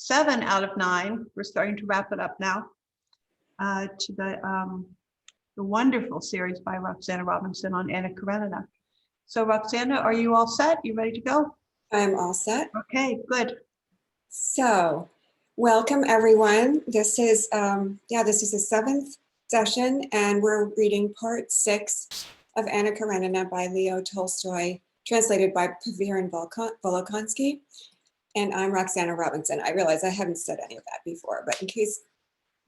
7 out of 9. We're starting to wrap it up now. To the wonderful series by Roxana Robinson on Anna Karenina. So Roxana, are you all set? You ready to go? I'm all set. Okay, good. So, welcome everyone. This is the 7th session, and we're reading part 6 of Anna Karenina by Leo Tolstoy, translated by Paviran Volokonsky. And I'm Roxana Robinson. I realize I haven't said any of that before, but in case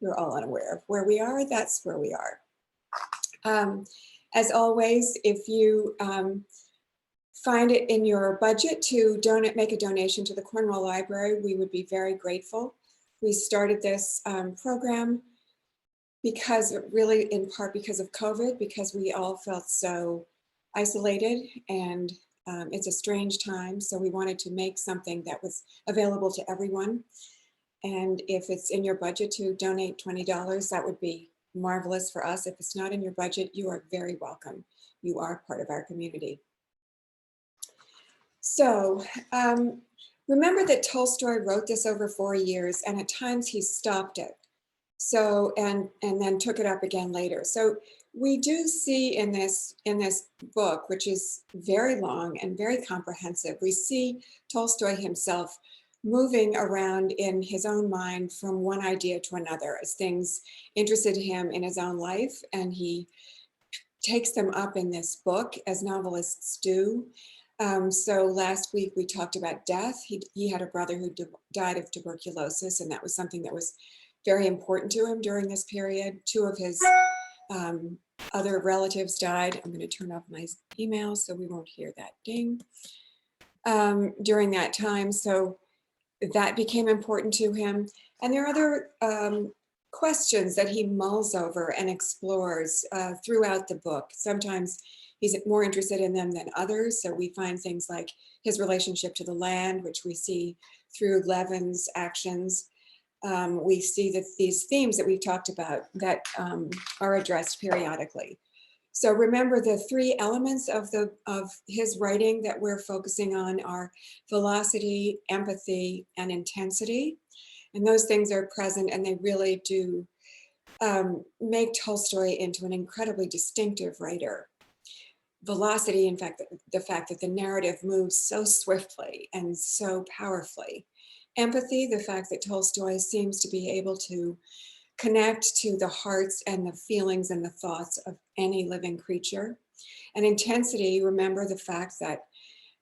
you're all unaware of where we are, that's where we are. As always, if you find it in your budget to make a donation to the Cornwall Library, we would be very grateful. We started this program really in part because of COVID, because we all felt so isolated, and it's a strange time. So we wanted to make something that was available to everyone. And if it's in your budget to donate $20, that would be marvelous for us. If it's not in your budget, you are very welcome. You are part of our community. So remember that Tolstoy wrote this over 4 years, and at times he stopped it. So, and then took it up again later. So we do see in this book, which is very long and very comprehensive, we see Tolstoy himself moving around in his own mind from one idea to another as things interested him in his own life, and he takes them up in this book as novelists do. So last week we talked about death. He had a brother who died of tuberculosis, and that was something that was very important to him during this period. 2 of his other relatives died. I'm going to turn off my email so we won't hear that ding during that time. So that became important to him. And there are other questions that he mulls over and explores throughout the book. Sometimes he's more interested in them than others. So we find things like his relationship to the land, which we see through Levin's actions. We see that these themes that we've talked about that are addressed periodically. So remember, the 3 elements of his writing that we're focusing on are velocity, empathy, and intensity. And those things are present, and they really do make Tolstoy into an incredibly distinctive writer. Velocity, in fact, the fact that the narrative moves so swiftly and so powerfully. Empathy, the fact that Tolstoy seems to be able to connect to the hearts and the feelings and the thoughts of any living creature. And intensity, remember the fact that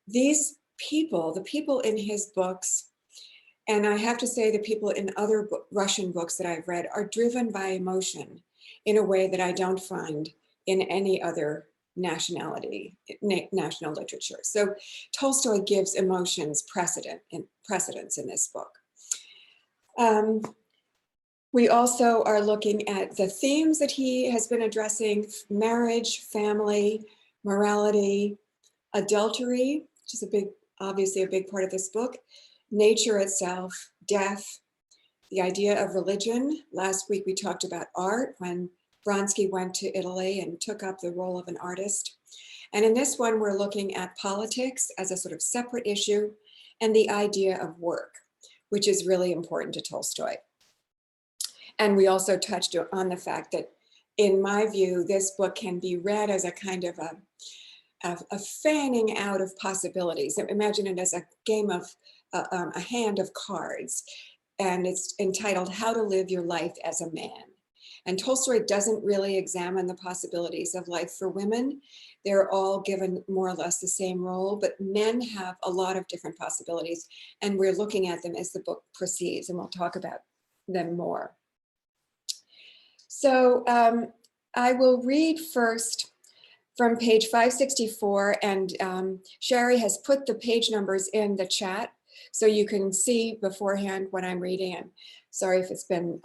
these people, the people in his books, and I have to say the people in other Russian books that I've read, are driven by emotion in a way that I don't find in any other national literature. So Tolstoy gives emotions precedence in this book. We also are looking at the themes that he has been addressing: marriage, family, morality, adultery, which is obviously a big part of this book, nature itself, death, the idea of religion. Last week we talked about art when Vronsky went to Italy and took up the role of an artist. And in this one, we're looking at politics as a sort of separate issue, and the idea of work, which is really important to Tolstoy. And we also touched on the fact that, in my view, this book can be read as a kind of a fanning out of possibilities. Imagine it as a game of a hand of cards, and it's entitled How to Live Your Life as a Man. And Tolstoy doesn't really examine the possibilities of life for women. They're all given more or less the same role, but men have a lot of different possibilities, and we're looking at them as the book proceeds, and we'll talk about them more. So I will read first from page 564, and Sherry has put the page numbers in the chat so you can see beforehand what I'm reading. And sorry if it's been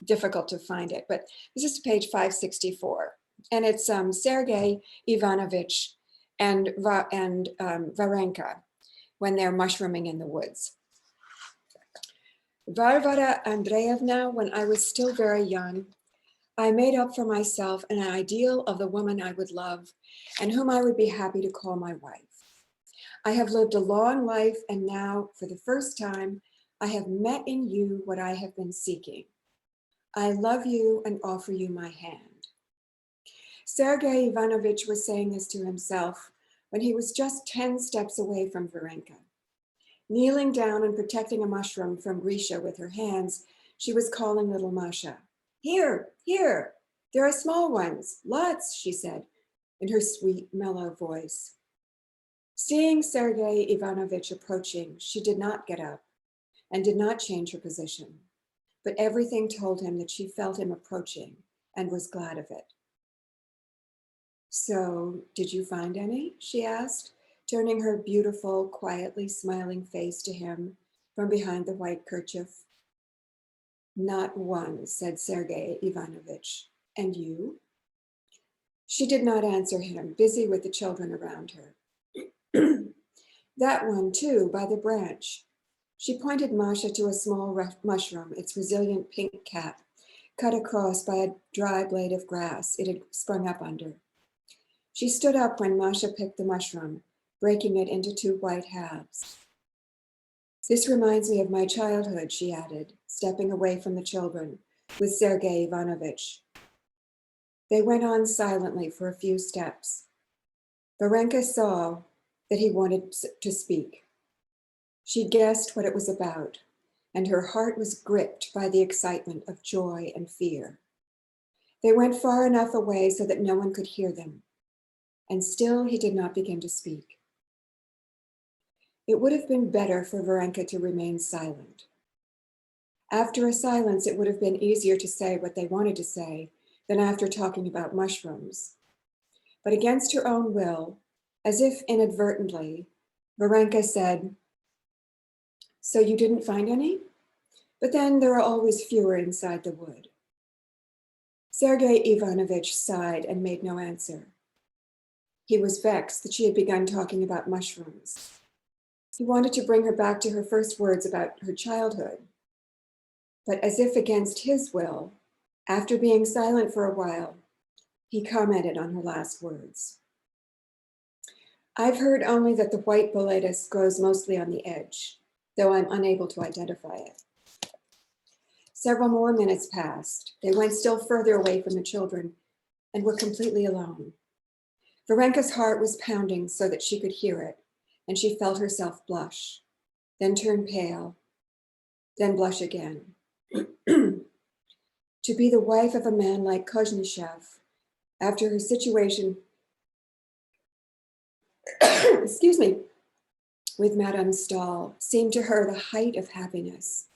difficult to find it, but this is page 564, and it's Sergei Ivanovich and Varenka when they're mushrooming in the woods. Varvara Andreevna, when I was still very young, I made up for myself an ideal of the woman I would love and whom I would be happy to call my wife. I have lived a long life, and now, for the first time, I have met in you what I have been seeking. I love you and offer you my hand. Sergei Ivanovich was saying this to himself when he was just 10 steps away from Varenka. Kneeling down and protecting a mushroom from Grisha with her hands, she was calling little Masha. Here, here, there are small ones, lots, she said in her sweet, mellow voice. Seeing Sergei Ivanovich approaching, she did not get up and did not change her position, but everything told him that she felt him approaching and was glad of it. So, did you find any? She asked, turning her beautiful, quietly smiling face to him from behind the white kerchief. Not one, said Sergei Ivanovich. And you? She did not answer him, busy with the children around her. That one too, by the branch. She pointed Masha to a small mushroom, its resilient pink cap, cut across by a dry blade of grass it had sprung up under. She stood up when Masha picked the mushroom, breaking it into 2 white halves. This reminds me of my childhood, she added, stepping away from the children with Sergei Ivanovich. They went on silently for a few steps. Varenka saw that he wanted to speak. She guessed what it was about, and her heart was gripped by the excitement of joy and fear. They went far enough away so that no one could hear them, and still he did not begin to speak. It would have been better for Varenka to remain silent. After a silence, it would have been easier to say what they wanted to say than after talking about mushrooms. But against her own will, as if inadvertently, Varenka said, so you didn't find any? But then there are always fewer inside the wood. Sergei Ivanovich sighed and made no answer. He was vexed that she had begun talking about mushrooms. He wanted to bring her back to her first words about her childhood. But as if against his will, after being silent for a while, he commented on her last words. I've heard only that the white boletus grows mostly on the edge, though I'm unable to identify it. Several more minutes passed. They went still further away from the children and were completely alone. Varenka's heart was pounding so that she could hear it, and she felt herself blush, then turn pale, then blush again. To be the wife of a man like Koznishev, after her situation, excuse me, with Madame Stahl, seemed to her the height of happiness.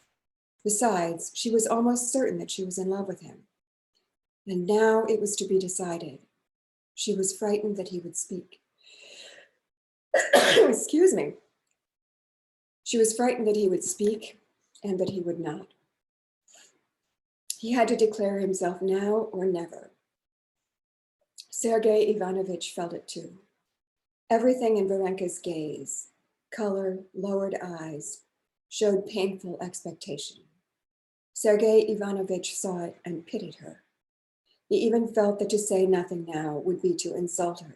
Besides, she was almost certain that she was in love with him. And now it was to be decided. She was frightened that he would speak. Excuse me. She was frightened that he would speak and that he would not. He had to declare himself now or never. Sergei Ivanovich felt it too. Everything in Varenka's gaze, color, lowered eyes, showed painful expectation. Sergei Ivanovich saw it and pitied her. He even felt that to say nothing now would be to insult her.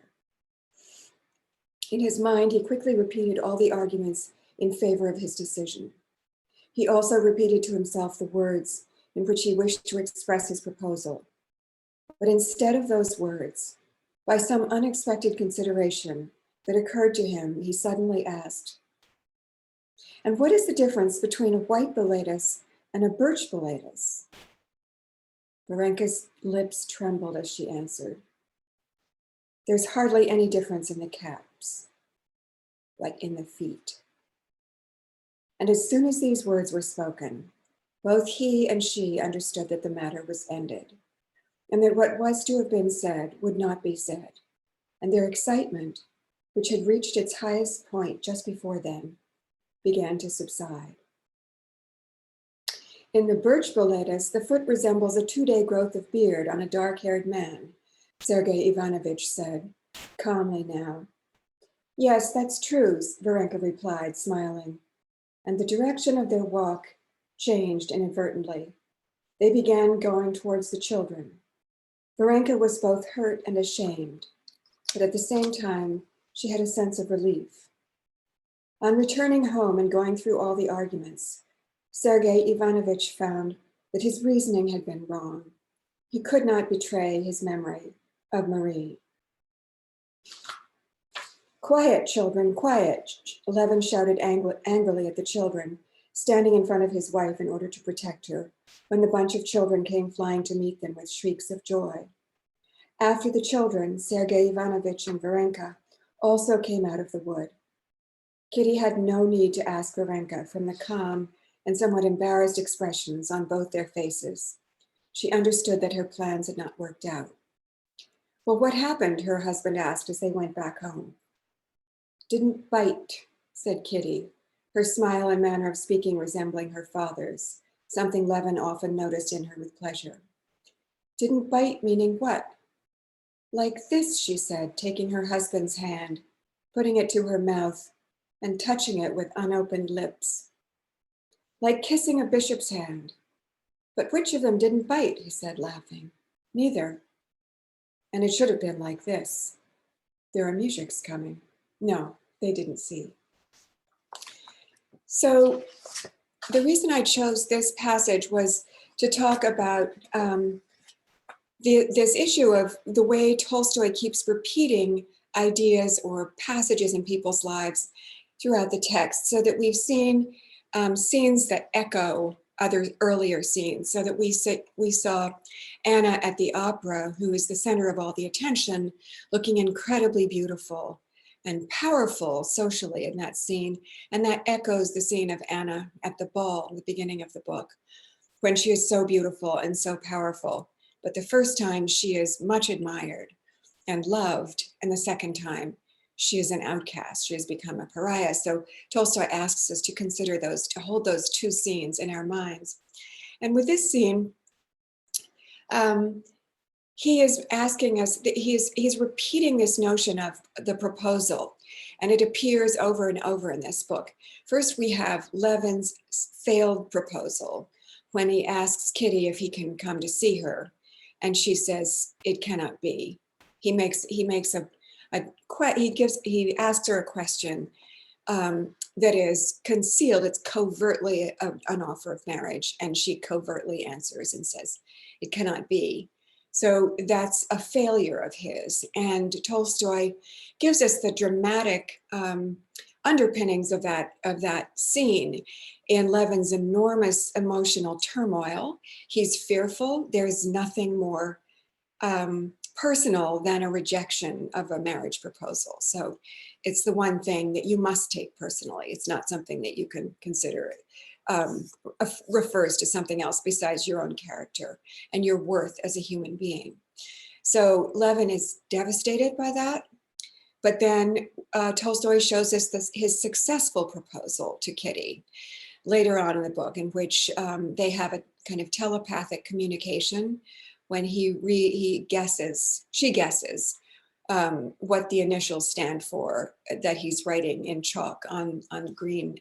In his mind, he quickly repeated all the arguments in favor of his decision. He also repeated to himself the words in which he wished to express his proposal. But instead of those words, by some unexpected consideration that occurred to him, he suddenly asked, and what is the difference between a white boletus and a birch boletus? Varenka's lips trembled as she answered, there's hardly any difference in the caps, like in the feet. And as soon as these words were spoken, both he and she understood that the matter was ended, and that what was to have been said would not be said, and their excitement, which had reached its highest point just before then, began to subside. In the birch boletus, the foot resembles a 2-day growth of beard on a dark-haired man, Sergei Ivanovich said, calmly now. Yes, that's true, Varenka replied, smiling, and the direction of their walk changed inadvertently. They began going towards the children. Varenka was both hurt and ashamed, but at the same time, she had a sense of relief. On returning home and going through all the arguments, Sergei Ivanovich found that his reasoning had been wrong. He could not betray his memory of Marie. "Quiet, children, quiet," Levin shouted angrily at the children, standing in front of his wife in order to protect her, when the bunch of children came flying to meet them with shrieks of joy. After the children, Sergei Ivanovich and Varenka also came out of the wood. Kitty had no need to ask Varenka from the calm and somewhat embarrassed expressions on both their faces. She understood that her plans had not worked out. "Well, what happened?" her husband asked as they went back home. "Didn't bite," said Kitty, her smile and manner of speaking resembling her father's, something Levin often noticed in her with pleasure. "Didn't bite meaning what?" "Like this," she said, taking her husband's hand, putting it to her mouth, and touching it with unopened lips. "Like kissing a bishop's hand. But which of them didn't bite?" he said, laughing. "Neither. And it should have been like this. There are musics coming." No, they didn't see. So the reason I chose this passage was to talk about this issue of the way Tolstoy keeps repeating ideas or passages in people's lives throughout the text, so that we've seen scenes that echo other earlier scenes, so that we saw Anna at the opera, who is the center of all the attention, looking incredibly beautiful and powerful socially in that scene. And that echoes the scene of Anna at the ball in the beginning of the book, when she is so beautiful and so powerful. But the first time she is much admired and loved, and the second time she is an outcast. She has become a pariah. So Tolstoy asks us to consider those, to hold those two scenes in our minds. And with this scene, he is asking us, he's repeating this notion of the proposal, and it appears over and over in this book. First, we have Levin's failed proposal, when he asks Kitty if he can come to see her, and she says it cannot be. He asks her a question that is concealed. It's covertly an offer of marriage, and she covertly answers and says it cannot be. So that's a failure of his. And Tolstoy gives us the dramatic underpinnings of that scene in Levin's enormous emotional turmoil. He's fearful. There's nothing more personal than a rejection of a marriage proposal. So it's the one thing that you must take personally. It's not something that you can consider refers to something else besides your own character and your worth as a human being. So Levin is devastated by that. But then Tolstoy shows us his successful proposal to Kitty later on in the book, in which they have a kind of telepathic communication when she guesses what the initials stand for that he's writing in chalk on a green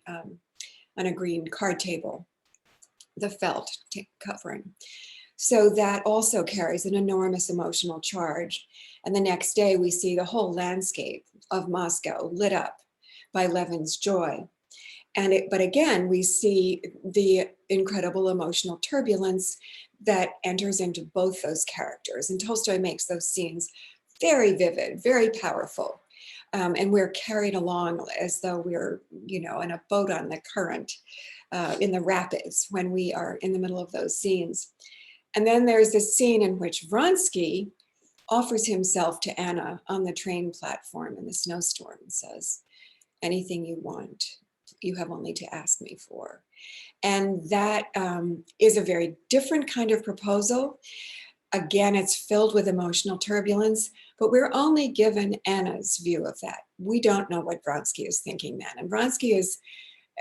card table, the felt covering. So that also carries an enormous emotional charge. And the next day we see the whole landscape of Moscow lit up by Levin's joy. But again, we see the incredible emotional turbulence that enters into both those characters. And Tolstoy makes those scenes very vivid, very powerful. And we're carried along as though we're, in a boat on the current, in the rapids, when we are in the middle of those scenes. And then there's this scene in which Vronsky offers himself to Anna on the train platform in the snowstorm and says, "Anything you want, you have only to ask me for." And that is a very different kind of proposal. Again, it's filled with emotional turbulence, but we're only given Anna's view of that. We don't know what Vronsky is thinking then. And Vronsky is,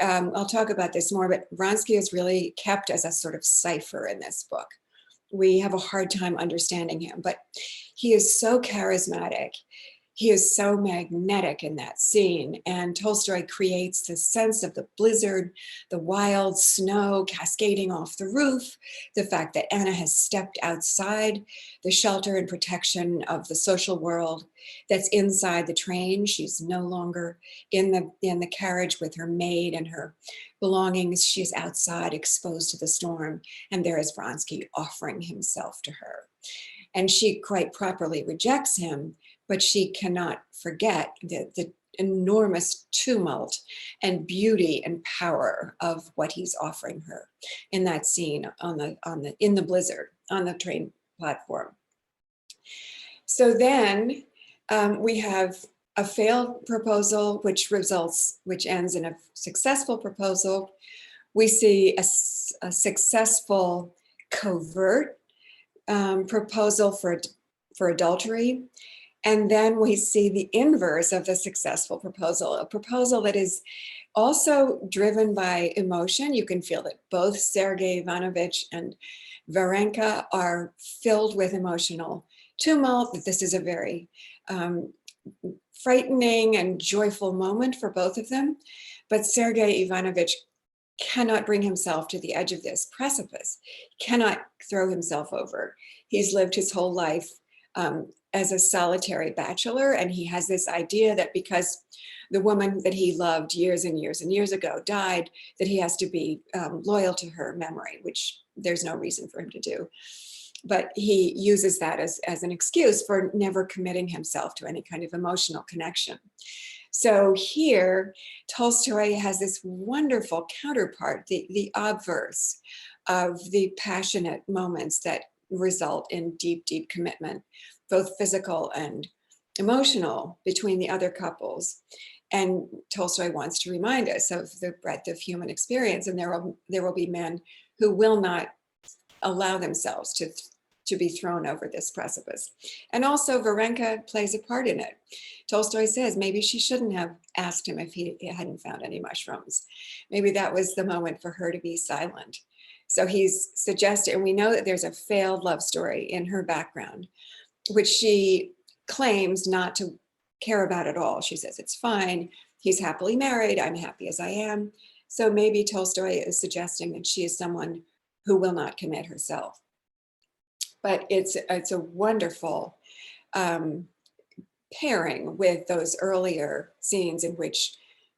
I'll talk about this more, but Vronsky is really kept as a sort of cipher in this book. We have a hard time understanding him, but he is so charismatic. He is so magnetic in that scene, and Tolstoy creates this sense of the blizzard, the wild snow cascading off the roof, the fact that Anna has stepped outside the shelter and protection of the social world that's inside the train. She's no longer in the carriage with her maid and her belongings. She's outside, exposed to the storm, and there is Vronsky offering himself to her. And she quite properly rejects him, but she cannot forget the enormous tumult and beauty and power of what he's offering her in that scene in the blizzard on the train platform. So then we have a failed proposal, which ends in a successful proposal. We see a successful covert proposal for adultery. And then we see the inverse of the successful proposal, a proposal that is also driven by emotion. You can feel that both Sergei Ivanovich and Varenka are filled with emotional tumult, that this is a very frightening and joyful moment for both of them. But Sergei Ivanovich cannot bring himself to the edge of this precipice, cannot throw himself over. He's lived his whole life as a solitary bachelor, and he has this idea that because the woman that he loved years and years and years ago died, that he has to be loyal to her memory, which there's no reason for him to do. But he uses that as an excuse for never committing himself to any kind of emotional connection. So here, Tolstoy has this wonderful counterpart, the obverse of the passionate moments that result in deep, deep commitment, both physical and emotional, between the other couples. And Tolstoy wants to remind us of the breadth of human experience, and there will be men who will not allow themselves to be thrown over this precipice. And also Varenka plays a part in it. Tolstoy says maybe she shouldn't have asked him if he hadn't found any mushrooms. Maybe that was the moment for her to be silent. So he's suggested, and we know that there's a failed love story in her background, which she claims not to care about at all. She says, it's fine. He's happily married. I'm happy as I am. So maybe Tolstoy is suggesting that she is someone who will not commit herself. But it's a wonderful pairing with those earlier scenes in which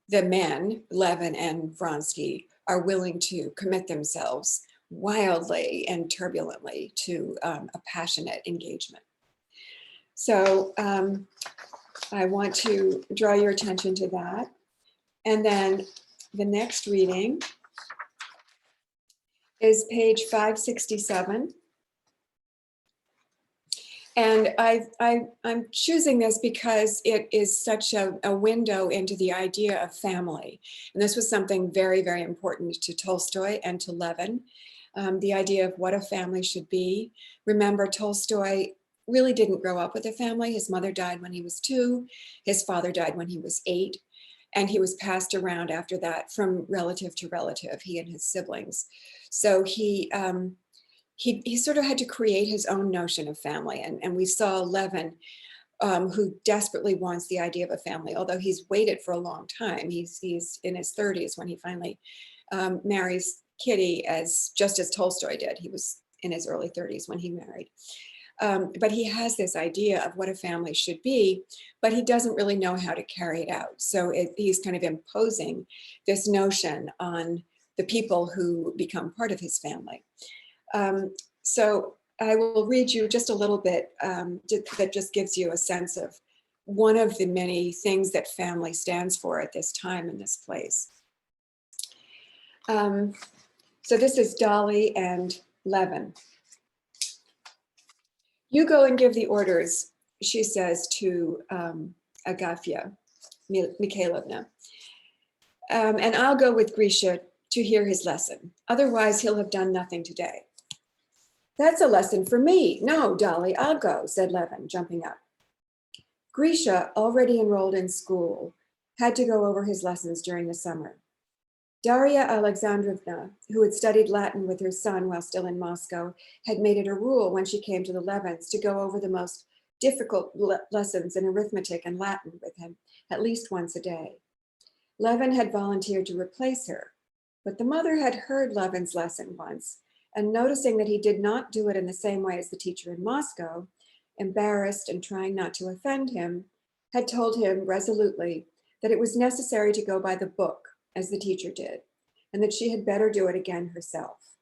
the men, Levin and Vronsky, are willing to commit themselves wildly and turbulently to a passionate engagement. So I want to draw your attention to that. And then the next reading is page 567. And I'm choosing this because it is such a window into the idea of family. And this was something very, very important to Tolstoy and to Levin, the idea of what a family should be. Remember, Tolstoy really didn't grow up with a family. His mother died when he was 2. His father died when he was 8. And he was passed around after that from relative to relative, he and his siblings. So he sort of had to create his own notion of family. And we saw Levin, who desperately wants the idea of a family, although he's waited for a long time. He's in his 30s when he finally marries Kitty, just as Tolstoy did. He was in his early 30s when he married. But he has this idea of what a family should be, but he doesn't really know how to carry it out. So he's kind of imposing this notion on the people who become part of his family. So I will read you just a little bit that just gives you a sense of one of the many things that family stands for at this time in this place. So this is Dolly and Levin. You go and give the orders, she says to Agafya Mikhailovna, and I'll go with Grisha to hear his lesson. Otherwise, he'll have done nothing today. That's a lesson for me. No, Dolly, I'll go, said Levin, jumping up. Grisha, already enrolled in school, had to go over his lessons during the summer. Daria Alexandrovna, who had studied Latin with her son while still in Moscow, had made it a rule when she came to the Levins to go over the most difficult lessons in arithmetic and Latin with him at least once a day. Levin had volunteered to replace her, but the mother had heard Levin's lesson once, and noticing that he did not do it in the same way as the teacher in Moscow, embarrassed and trying not to offend him, had told him resolutely that it was necessary to go by the book as the teacher did, and that she had better do it again herself.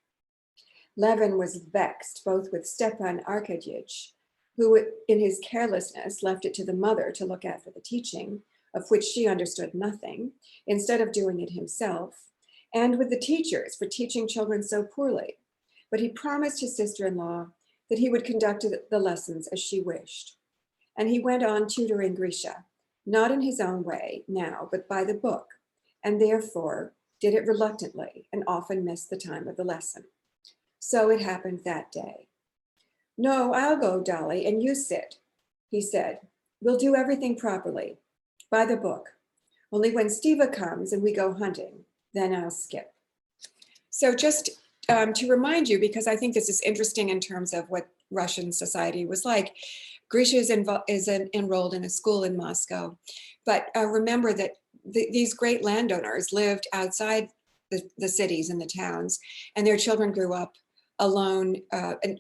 Levin was vexed both with Stepan Arkadyevich, who in his carelessness left it to the mother to look after the teaching, of which she understood nothing, instead of doing it himself, and with the teachers for teaching children so poorly. But he promised his sister-in-law that he would conduct the lessons as she wished. And he went on tutoring Grisha, not in his own way now, but by the book, and therefore did it reluctantly and often missed the time of the lesson. So it happened that day. "No, I'll go, Dolly, and you sit," he said. "We'll do everything properly, by the book. Only when Stiva comes and we go hunting, then I'll skip." So just to remind you, because I think this is interesting in terms of what Russian society was like, Grisha is enrolled in a school in Moscow. But remember that these great landowners lived outside the cities and the towns, and their children grew up alone, and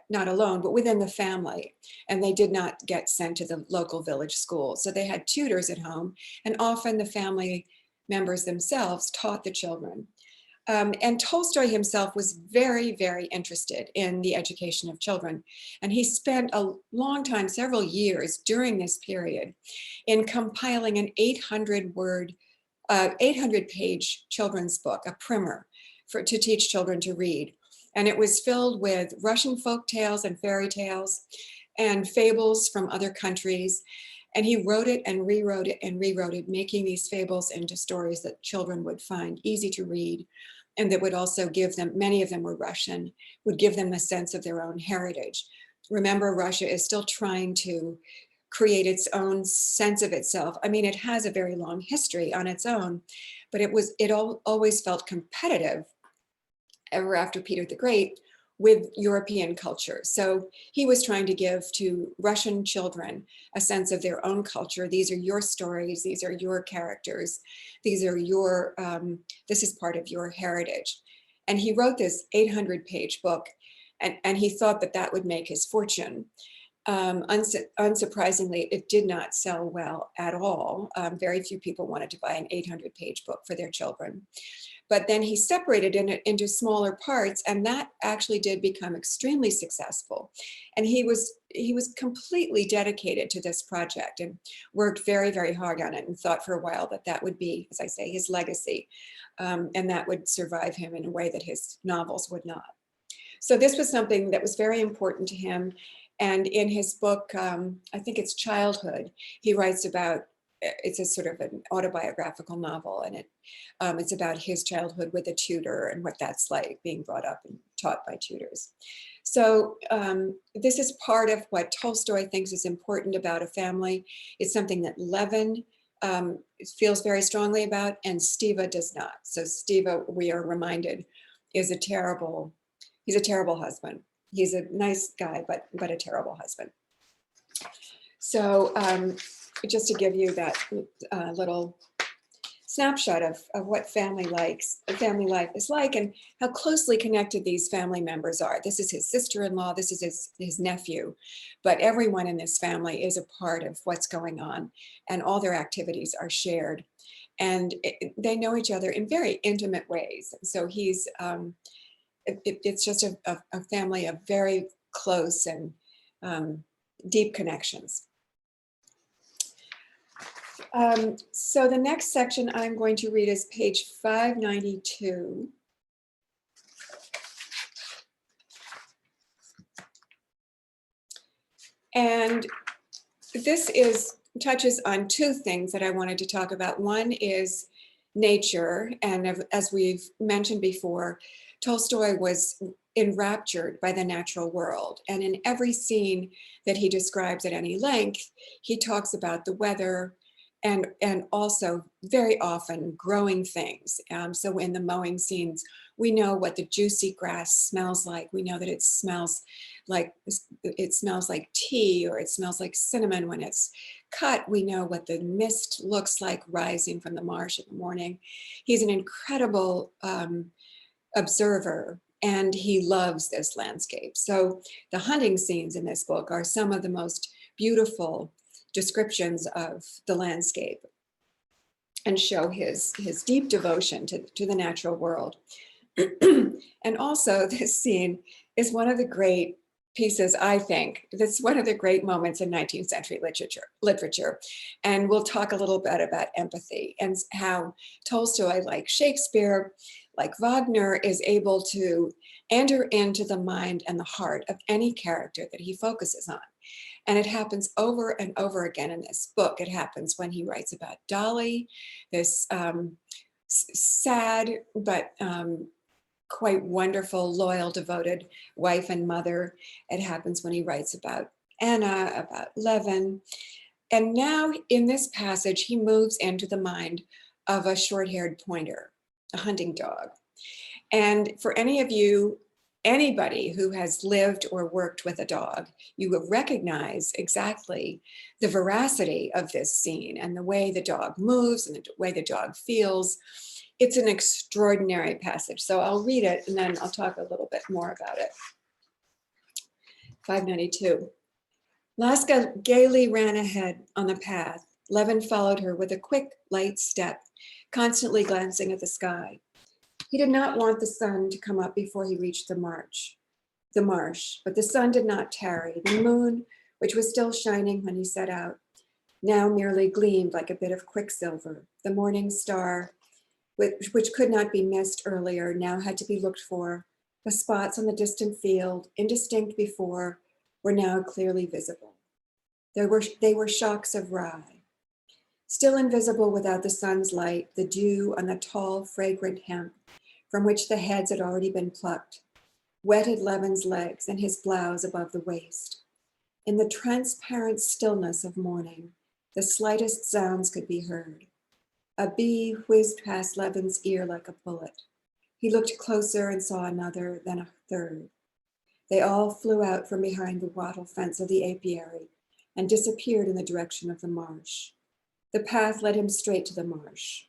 not alone, but within the family. And they did not get sent to the local village school. So they had tutors at home, and often the family members themselves taught the children. And Tolstoy himself was very, very interested in the education of children. And he spent a long time, several years during this period, in compiling an 800-page children's book, a primer to teach children to read. And it was filled with Russian folk tales and fairy tales and fables from other countries. And he wrote it and rewrote it and rewrote it, making these fables into stories that children would find easy to read, and that would also give them, many of them were Russian, would give them a sense of their own heritage. Remember, Russia is still trying to create its own sense of itself. I mean, it has a very long history on its own, but it always felt competitive ever after Peter the Great with European culture. So he was trying to give to Russian children a sense of their own culture. These are your stories, these are your characters, these are your, this is part of your heritage. And he wrote this 800-page book, and he thought that that would make his fortune. Unsurprisingly, it did not sell well at all. Very few people wanted to buy an 800-page book for their children. But then he separated it into smaller parts, and that actually did become extremely successful. And he was completely dedicated to this project and worked very, very hard on it, and thought for a while that that would be, as I say, his legacy, and that would survive him in a way that his novels would not. So this was something that was very important to him. And in his book, I think it's Childhood, he writes about, it's a sort of an autobiographical novel, and it's about his childhood with a tutor and what that's like, being brought up and taught by tutors. So this is part of what Tolstoy thinks is important about a family. It's something that Levin feels very strongly about, and Stiva does not. So Stiva, we are reminded, is he's a terrible husband. He's a nice guy, but a terrible husband. So just to give you that little snapshot of what family life is like, and how closely connected these family members are. This is his sister-in-law, this is his nephew, but everyone in this family is a part of what's going on, and all their activities are shared. And they know each other in very intimate ways. So he's, it's just a family of very close and deep connections. So the next section I'm going to read is page 592. And this touches on two things that I wanted to talk about. One is nature, and as we've mentioned before, Tolstoy was enraptured by the natural world. And in every scene that he describes at any length, he talks about the weather, and also very often growing things. So in the mowing scenes, We know what the juicy grass smells like. We know that it smells like tea, or it smells like cinnamon when it's cut. We know what the mist looks like rising from the marsh in the morning. He's an incredible observer, and he loves this landscape. So the hunting scenes in this book are some of the most beautiful descriptions of the landscape and show his deep devotion to the natural world. And also this scene is one of the great pieces, I think. That's one of the great moments in 19th century literature. And we'll talk a little bit about empathy and how Tolstoy, like Shakespeare, like Wagner, is able to enter into the mind and the heart of any character that he focuses on. And it happens over and over again in this book. It happens when he writes about Dolly, this sad but quite wonderful, loyal, devoted wife and mother. It happens when he writes about Anna, about Levin. And now in this passage, he moves into the mind of a short-haired pointer, a hunting dog. And for anybody who has lived or worked with a dog, you will recognize exactly the veracity of this scene and the way the dog moves and the way the dog feels. It's an extraordinary passage. So I'll read it and then I'll talk a little bit more about it. 592. Laska gaily ran ahead on the path. Levin followed her with a quick, light step, constantly glancing at the sky. He did not want the sun to come up before he reached the marsh, but the sun did not tarry. The moon, which was still shining when he set out, now merely gleamed like a bit of quicksilver. The morning star, which could not be missed earlier, now had to be looked for. The spots on the distant field, indistinct before, were now clearly visible. They were shocks of rye. Still invisible without the sun's light, the dew on the tall, fragrant hemp, from which the heads had already been plucked, wetted Levin's legs and his blouse above the waist. In the transparent stillness of morning, the slightest sounds could be heard. A bee whizzed past Levin's ear like a bullet. He looked closer and saw another, then a third. They all flew out from behind the wattle fence of the apiary and disappeared in the direction of the marsh. The path led him straight to the marsh.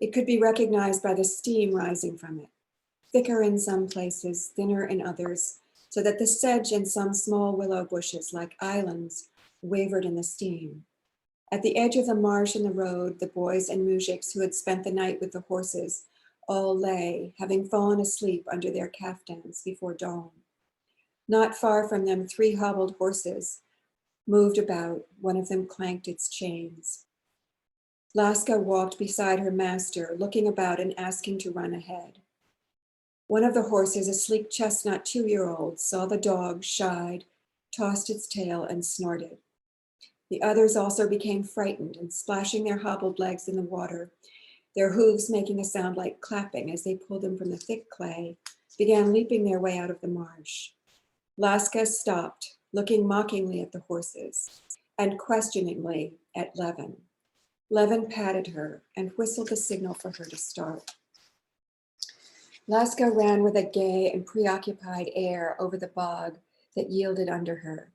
It could be recognized by the steam rising from it, thicker in some places, thinner in others, so that the sedge and some small willow bushes, like islands, wavered in the steam. At the edge of the marsh and the road, the boys and moujiks who had spent the night with the horses all lay, having fallen asleep under their kaftans before dawn. Not far from them, 3 hobbled horses moved about. One of them clanked its chains. Laska walked beside her master, looking about and asking to run ahead. One of the horses, a sleek chestnut 2-year-old, saw the dog, shied, tossed its tail, and snorted. The others also became frightened and splashing their hobbled legs in the water, their hooves making a sound like clapping as they pulled them from the thick clay, began leaping their way out of the marsh. Laska stopped, looking mockingly at the horses and questioningly at Levin. Levin patted her and whistled the signal for her to start. Laska ran with a gay and preoccupied air over the bog that yielded under her.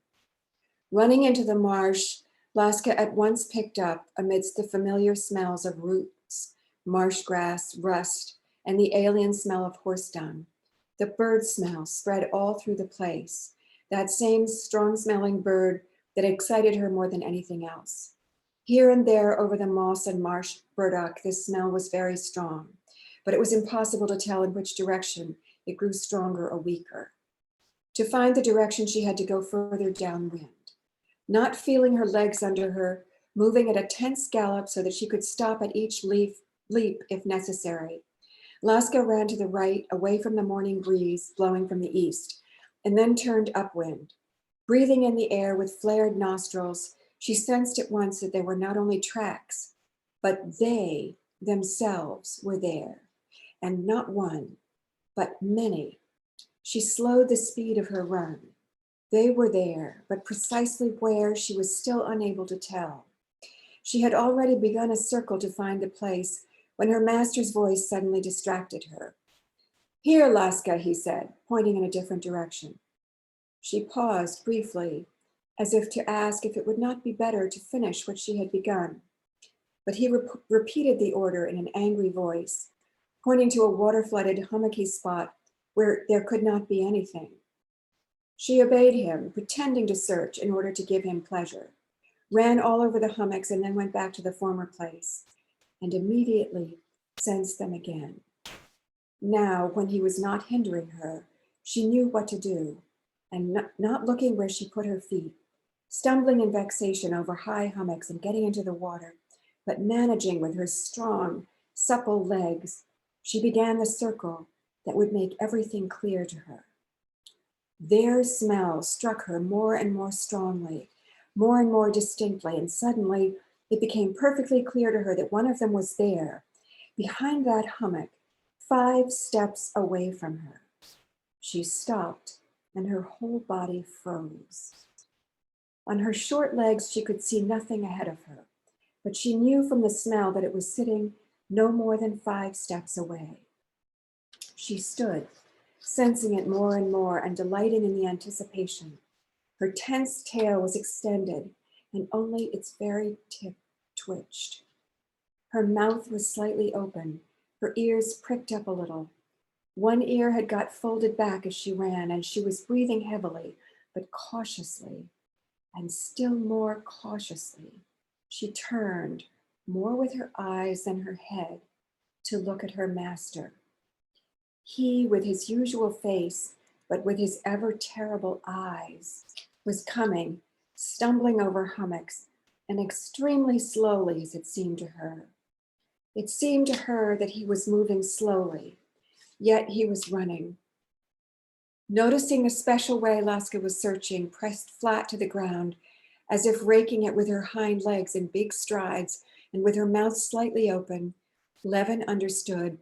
Running into the marsh, Laska at once picked up, amidst the familiar smells of roots, marsh grass, rust, and the alien smell of horse dung, the bird smell spread all through the place, that same strong-smelling bird that excited her more than anything else. Here and there over the moss and marsh burdock, this smell was very strong, but it was impossible to tell in which direction it grew stronger or weaker. To find the direction, she had to go further downwind, not feeling her legs under her, moving at a tense gallop so that she could stop at each leap if necessary. Laska ran to the right, away from the morning breeze blowing from the east, and then turned upwind. Breathing in the air with flared nostrils, she sensed at once that there were not only tracks, but they themselves were there, and not one, but many. She slowed the speed of her run. They were there, but precisely where she was still unable to tell. She had already begun a circle to find the place when her master's voice suddenly distracted her. Here, Laska, he said, pointing in a different direction. She paused briefly, as if to ask if it would not be better to finish what she had begun. But he repeated the order in an angry voice, pointing to a water-flooded, hummocky spot where there could not be anything. She obeyed him, pretending to search in order to give him pleasure, ran all over the hummocks and then went back to the former place, and immediately sensed them again. Now, when he was not hindering her, she knew what to do, and not looking where she put her feet, stumbling in vexation over high hummocks and getting into the water, but managing with her strong, supple legs, she began the circle that would make everything clear to her. Their smell struck her more and more strongly, more and more distinctly, and suddenly it became perfectly clear to her that one of them was there, behind that hummock, 5 steps away from her. She stopped, and her whole body froze. On her short legs, she could see nothing ahead of her, but she knew from the smell that it was sitting no more than 5 steps away. She stood, sensing it more and more and delighting in the anticipation. Her tense tail was extended, and only its very tip twitched. Her mouth was slightly open, her ears pricked up a little. One ear had got folded back as she ran, and she was breathing heavily, but cautiously, and still more cautiously. She turned, more with her eyes than her head, to look at her master. He, with his usual face, but with his ever terrible eyes, was coming, stumbling over hummocks, and extremely slowly, as it seemed to her. It seemed to her that he was moving slowly, yet he was running. Noticing the special way Laska was searching, pressed flat to the ground, as if raking it with her hind legs in big strides and with her mouth slightly open, Levin understood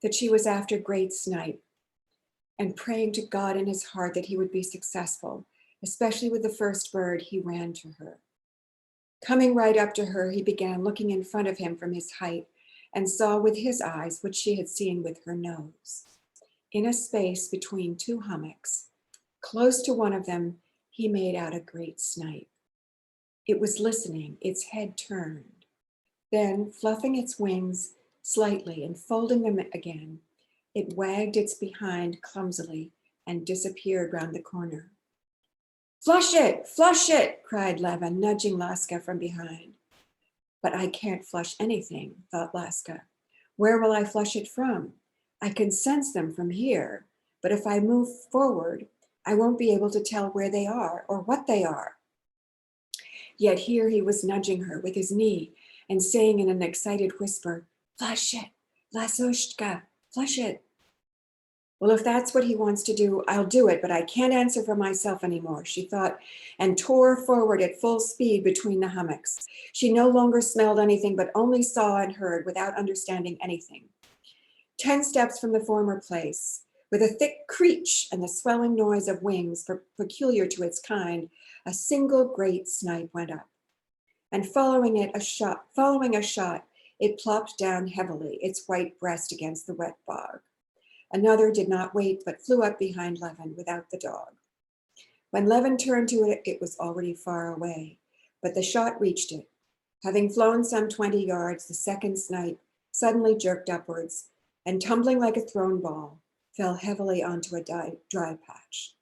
that she was after great snipe, and praying to God in his heart that he would be successful, especially with the first bird, he ran to her. Coming right up to her, he began looking in front of him from his height and saw with his eyes what she had seen with her nose. In a space between 2 hummocks, close to one of them, he made out a great snipe. It was listening, its head turned. Then, fluffing its wings slightly and folding them again, it wagged its behind clumsily and disappeared round the corner. Flush it, cried Levin, nudging Laska from behind. But I can't flush anything, thought Laska. Where will I flush it from? I can sense them from here, but if I move forward, I won't be able to tell where they are or what they are. Yet here he was nudging her with his knee and saying in an excited whisper, Flush it, Lasushka, flush it. Well, if that's what he wants to do, I'll do it, but I can't answer for myself anymore, she thought, and tore forward at full speed between the hummocks. She no longer smelled anything, but only saw and heard without understanding anything. 10 steps from the former place, with a thick creech and the swelling noise of wings peculiar to its kind, a single great snipe went up. And following a shot, it plopped down heavily, its white breast against the wet bog. Another did not wait, but flew up behind Levin without the dog. When Levin turned to it, it was already far away, but the shot reached it. Having flown some 20 yards, the second snipe suddenly jerked upwards and, tumbling like a thrown ball, fell heavily onto a dry patch.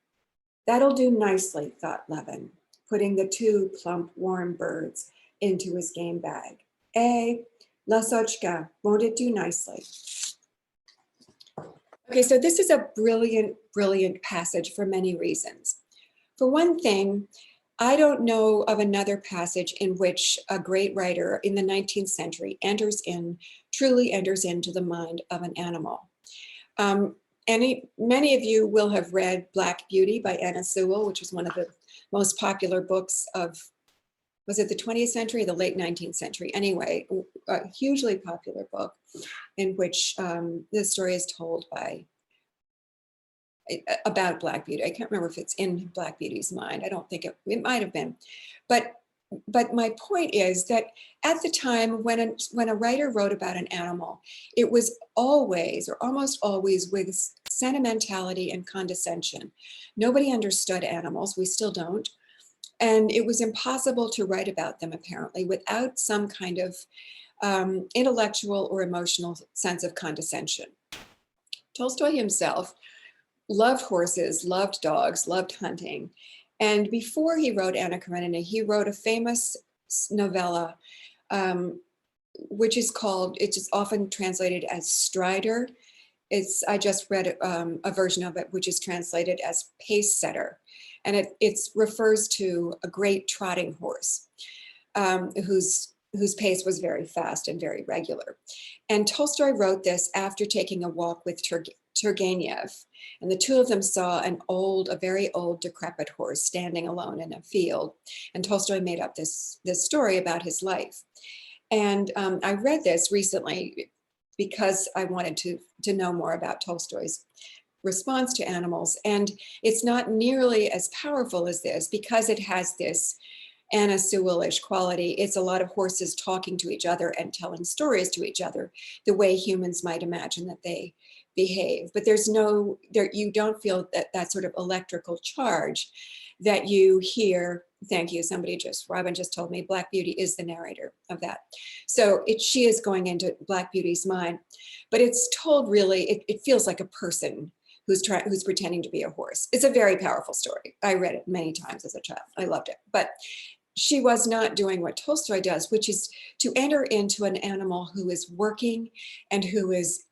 That'll do nicely, thought Levin, putting the 2 plump, warm birds into his game bag. Lasochka, won't it do nicely? Okay, so this is a brilliant, brilliant passage for many reasons. For one thing, I don't know of another passage in which a great writer in the 19th century truly enters into the mind of an animal. Many of you will have read Black Beauty by Anna Sewell, which is one of the most popular books of, was it the 20th century, the late 19th century? Anyway, a hugely popular book in which the story is told about Black Beauty. I can't remember if it's in Black Beauty's mind. I don't think it might have been. But my point is that at the time when a writer wrote about an animal, it was always or almost always with sentimentality and condescension. Nobody understood animals, we still don't. And it was impossible to write about them apparently without some kind of intellectual or emotional sense of condescension. Tolstoy himself loved horses, loved dogs, loved hunting. And before he wrote Anna Karenina, he wrote a famous novella, which is called, it's just often translated as Strider. I just read a version of it, which is translated as Pace Setter. And it refers to a great trotting horse whose pace was very fast and very regular. And Tolstoy wrote this after taking a walk with Turgenev. And the two of them saw a very old, decrepit horse standing alone in a field. And Tolstoy made up this story about his life. And I read this recently because I wanted to know more about Tolstoy's response to animals. And it's not nearly as powerful as this because it has this Anna Sewell-ish quality. It's a lot of horses talking to each other and telling stories to each other the way humans might imagine that they behave. But you don't feel that sort of electrical charge that you hear. Thank you, Robin just told me Black Beauty is the narrator of that. So she is going into Black Beauty's mind, but it's told really, it feels like a person who's pretending to be a horse. It's a very powerful story. I read it many times as a child. I loved it. But she was not doing what Tolstoy does, which is to enter into an animal who is working and who is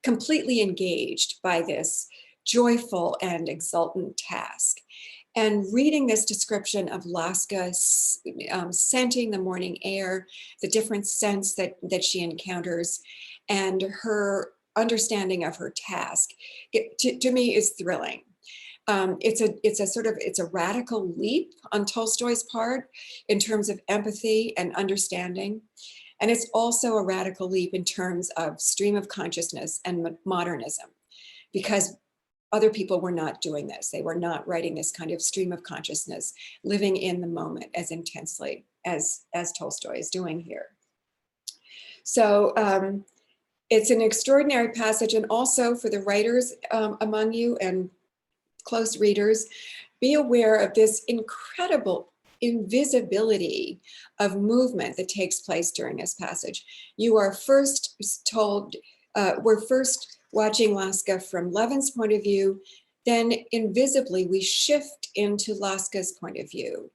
completely engaged by this joyful and exultant task. And reading this description of Laska scenting the morning air, the different scents that she encounters, and her understanding of her task, to me is thrilling. It's a radical leap on Tolstoy's part in terms of empathy and understanding. And it's also a radical leap in terms of stream of consciousness and modernism, because other people were not doing this. They were not writing this kind of stream of consciousness, living in the moment as intensely as Tolstoy is doing here. So it's an extraordinary passage. And also for the writers among you and close readers, be aware of this incredible invisibility of movement that takes place during this passage. You are first told, we're first watching Laska from Levin's point of view, then invisibly we shift into Laska's point of view,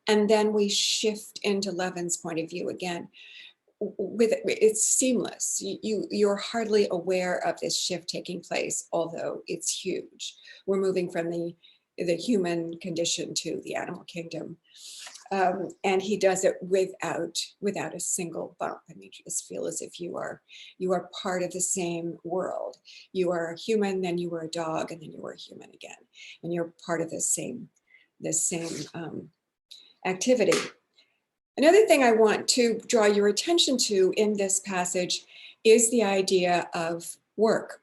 and then we shift into Levin's point of view again. It's seamless. You're hardly aware of this shift taking place, although it's huge. We're moving from the human condition to the animal kingdom. And he does it without a single bump. I mean, you just feel as if you are part of the same world. You are a human, then you were a dog, and then you were a human again. And you're part of the same activity. Another thing I want to draw your attention to in this passage is the idea of work.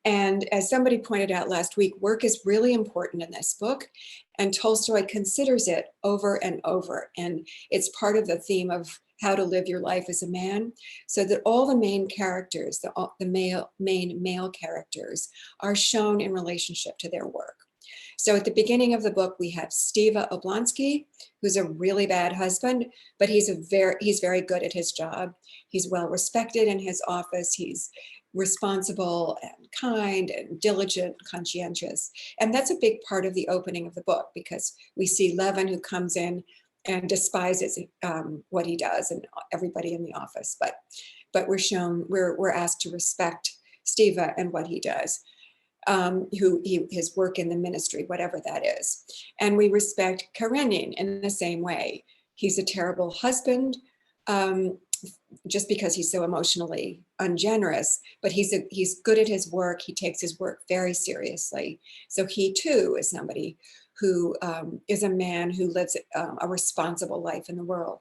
And as somebody pointed out last week, work is really important in this book, and Tolstoy considers it over and over. And it's part of the theme of how to live your life as a man, so that all the main characters, the main male characters, are shown in relationship to their work. So at the beginning of the book, we have Steva Oblonsky, who's a really bad husband, but he's very good at his job. He's well respected in his office. He's responsible and kind and diligent, conscientious. And that's a big part of the opening of the book, because we see Levin, who comes in and despises what he does and everybody in the office. But we're asked to respect Steva and what he does. His work in the ministry, whatever that is. And we respect Karenin in the same way. He's a terrible husband, just because he's so emotionally ungenerous, but he's good at his work. He takes his work very seriously. So he too is somebody who is a man who lives a responsible life in the world.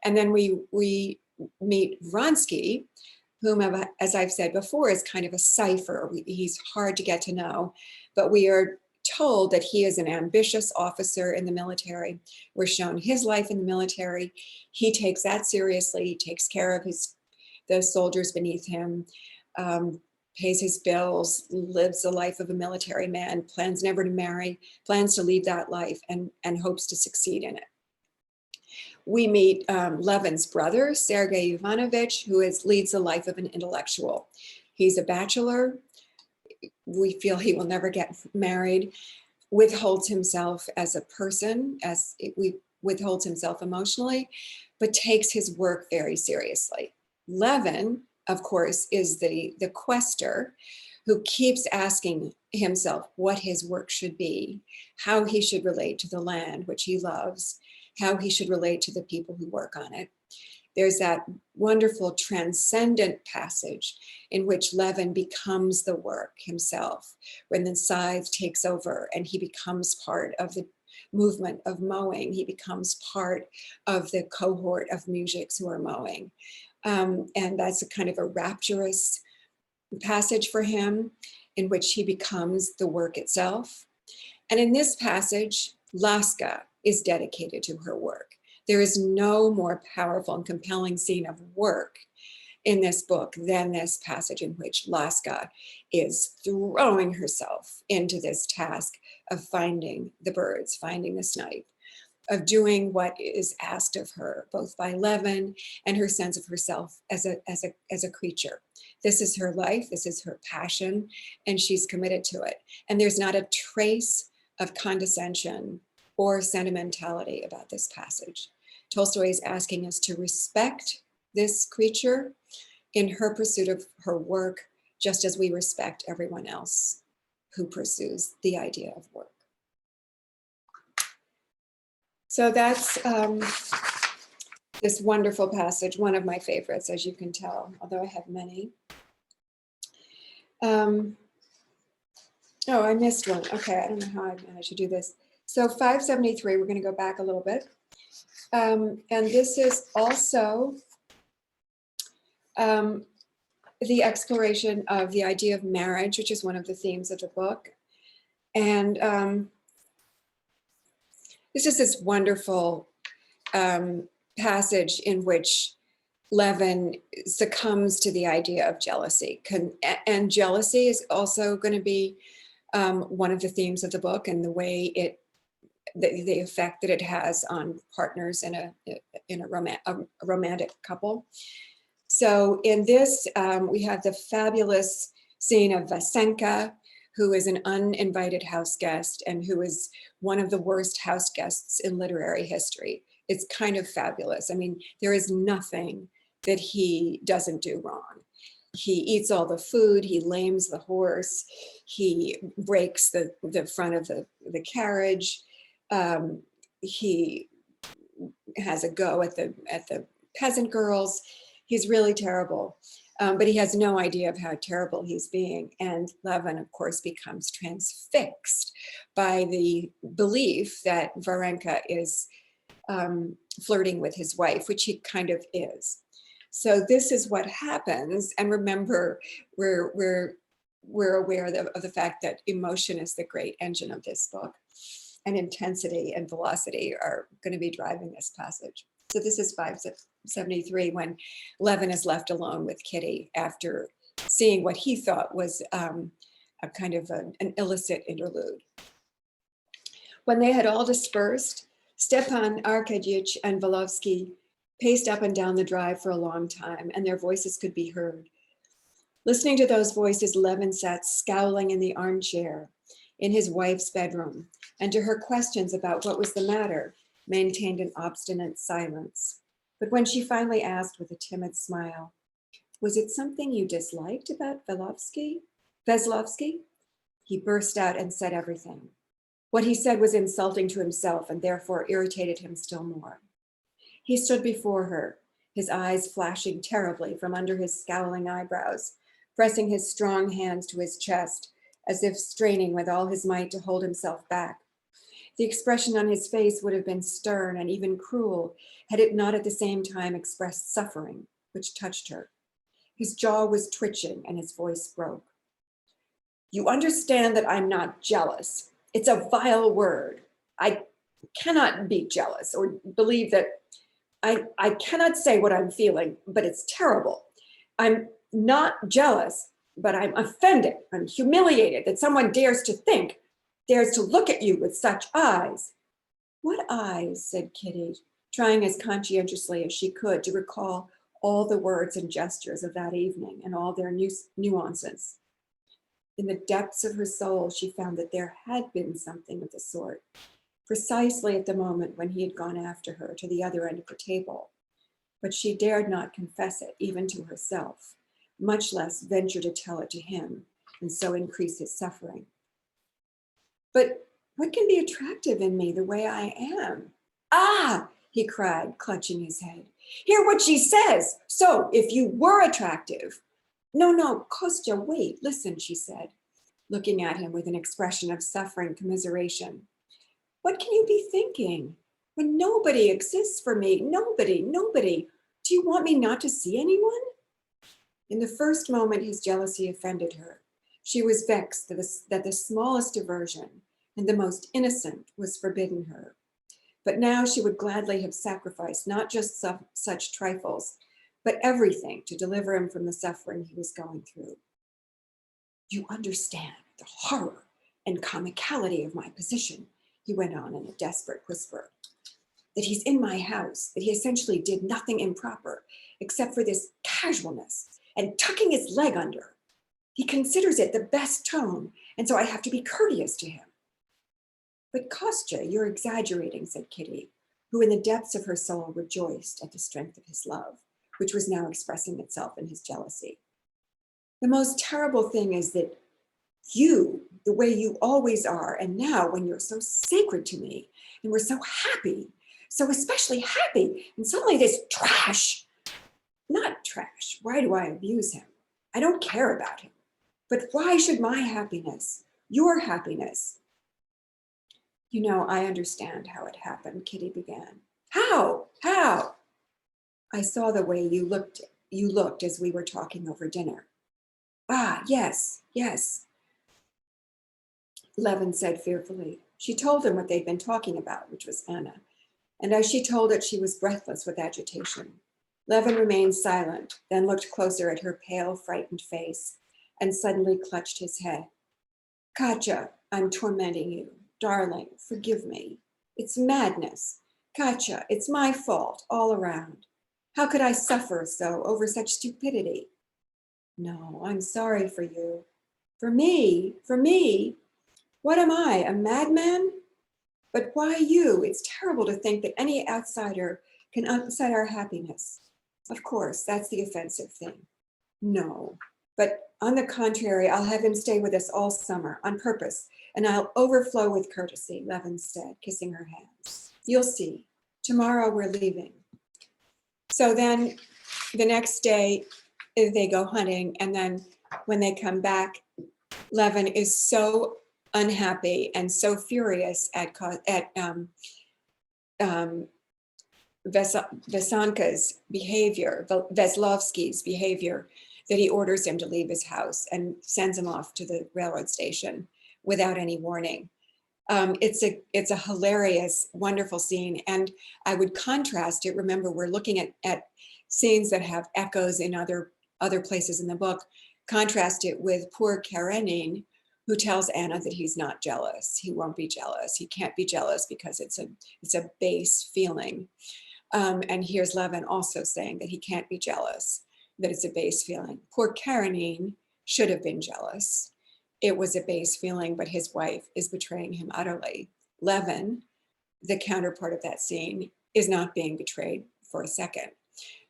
And then we meet Vronsky, whom, as I've said before, is kind of a cipher. He's hard to get to know, but we are told that he is an ambitious officer in the military. We're shown his life in the military. He takes that seriously. He takes care of the soldiers beneath him, pays his bills, lives the life of a military man, plans never to marry, plans to leave that life, and hopes to succeed in it. We meet Levin's brother, Sergei Ivanovich, who leads the life of an intellectual. He's a bachelor. We feel he will never get married, withholds himself as a person, withholds himself emotionally, but takes his work very seriously. Levin, of course, is the quester who keeps asking himself what his work should be, how he should relate to the land, which he loves, how he should relate to the people who work on it. There's that wonderful transcendent passage in which Levin becomes the work himself, when the scythe takes over and he becomes part of the movement of mowing. He becomes part of the cohort of musics who are mowing. And that's a kind of a rapturous passage for him, in which he becomes the work itself. And in this passage, Laska is dedicated to her work. There is no more powerful and compelling scene of work in this book than this passage in which Laska is throwing herself into this task of finding the birds, finding the snipe, of doing what is asked of her, both by Levin and her sense of herself as a creature. This is her life, this is her passion, and she's committed to it. And there's not a trace of condescension or sentimentality about this passage. Tolstoy is asking us to respect this creature in her pursuit of her work, just as we respect everyone else who pursues the idea of work. So that's this wonderful passage, one of my favorites, as you can tell, although I have many. Oh, I missed one. Okay, I don't know how I managed to do this. So 573, we're going to go back a little bit. And this is also the exploration of the idea of marriage, which is one of the themes of the book. And this is this wonderful passage in which Levin succumbs to the idea of jealousy. And jealousy is also going to be one of the themes of the book, and the way the effect that it has on partners in a romantic couple. So in this, we have the fabulous scene of Vasenka, who is an uninvited house guest and who is one of the worst house guests in literary history. It's kind of fabulous. I mean, there is nothing that he doesn't do wrong. He eats all the food, he lames the horse, he breaks the front of the carriage, he has a go at the peasant girls. He's really terrible, but he has no idea of how terrible he's being. And Levin, of course, becomes transfixed by the belief that Varenka is flirting with his wife, which he kind of is. So this is what happens. And remember, we're aware of the fact that emotion is the great engine of this book, and intensity and velocity are going to be driving this passage. So this is 573, when Levin is left alone with Kitty after seeing what he thought was a kind of an illicit interlude. When they had all dispersed, Stepan Arkadyevich and Volovsky paced up and down the drive for a long time, and their voices could be heard. Listening to those voices, Levin sat scowling in the armchair in his wife's bedroom, and to her questions about what was the matter, maintained an obstinate silence. But when she finally asked with a timid smile, "Was it something you disliked about Veslovsky?" He burst out and said everything. What he said was insulting to himself and therefore irritated him still more. He stood before her, his eyes flashing terribly from under his scowling eyebrows, pressing his strong hands to his chest, as if straining with all his might to hold himself back. The expression on his face would have been stern and even cruel had it not at the same time expressed suffering, which touched her. His jaw was twitching and his voice broke. "You understand that I'm not jealous. It's a vile word. I cannot be jealous or believe that I cannot say what I'm feeling, but it's terrible. I'm not jealous. but I'm offended, I'm humiliated that someone dares to look at you with such eyes. What eyes, said Kitty, trying as conscientiously as she could to recall all the words and gestures of that evening and all their nuances. In the depths of her soul, she found that there had been something of the sort, precisely at the moment when he had gone after her to the other end of the table. But she dared not confess it, even to herself, much less venture to tell it to him, and so increase his suffering. But what can be attractive in me the way I am? Ah, he cried, clutching his head. Hear what she says. So, if you were attractive. No, Kostya, wait, listen, she said, looking at him with an expression of suffering commiseration. What can you be thinking? When nobody exists for me, nobody. Do you want me not to see anyone? In the first moment, his jealousy offended her. She was vexed that the smallest diversion and the most innocent was forbidden her. But now she would gladly have sacrificed not just such trifles, but everything to deliver him from the suffering he was going through. You understand the horror and comicality of my position, he went on in a desperate whisper. That he's in my house, that he essentially did nothing improper except for this casualness and tucking his leg under. He considers it the best tone, and so I have to be courteous to him. But Kostya, you're exaggerating, said Kitty, who in the depths of her soul rejoiced at the strength of his love, which was now expressing itself in his jealousy. The most terrible thing is that you, the way you always are, and now when you're so sacred to me, and we're so happy, so especially happy, and suddenly this trash, not trash, why do I abuse him? I don't care about him. But why should my happiness, your happiness? You know, I understand how it happened, Kitty began. How? I saw the way you looked as we were talking over dinner. Ah, yes. Levin said fearfully. She told him what they'd been talking about, which was Anna. And as she told it, she was breathless with agitation. Levin remained silent, then looked closer at her pale, frightened face, and suddenly clutched his head. Katya, I'm tormenting you. Darling, forgive me. It's madness. Katya, it's my fault all around. How could I suffer so over such stupidity? No, I'm sorry for you. For me? What am I, a madman? But why you? It's terrible to think that any outsider can upset our happiness. Of course, that's the offensive thing. No, but on the contrary, I'll have him stay with us all summer on purpose, and I'll overflow with courtesy, Levin said, kissing her hands. You'll see. Tomorrow we're leaving. So then the next day they go hunting, and then when they come back, Levin is so unhappy and so furious at Vesanka's behavior, Veslovsky's behavior, that he orders him to leave his house and sends him off to the railroad station without any warning. It's a hilarious, wonderful scene. And I would contrast it. Remember, we're looking at scenes that have echoes in other places in the book. Contrast it with poor Karenina, who tells Anna that he's not jealous. He won't be jealous. He can't be jealous because it's a base feeling. And here's Levin also saying that he can't be jealous, that it's a base feeling. Poor Karenina should have been jealous. It was a base feeling, but his wife is betraying him utterly. Levin, the counterpart of that scene, is not being betrayed for a second.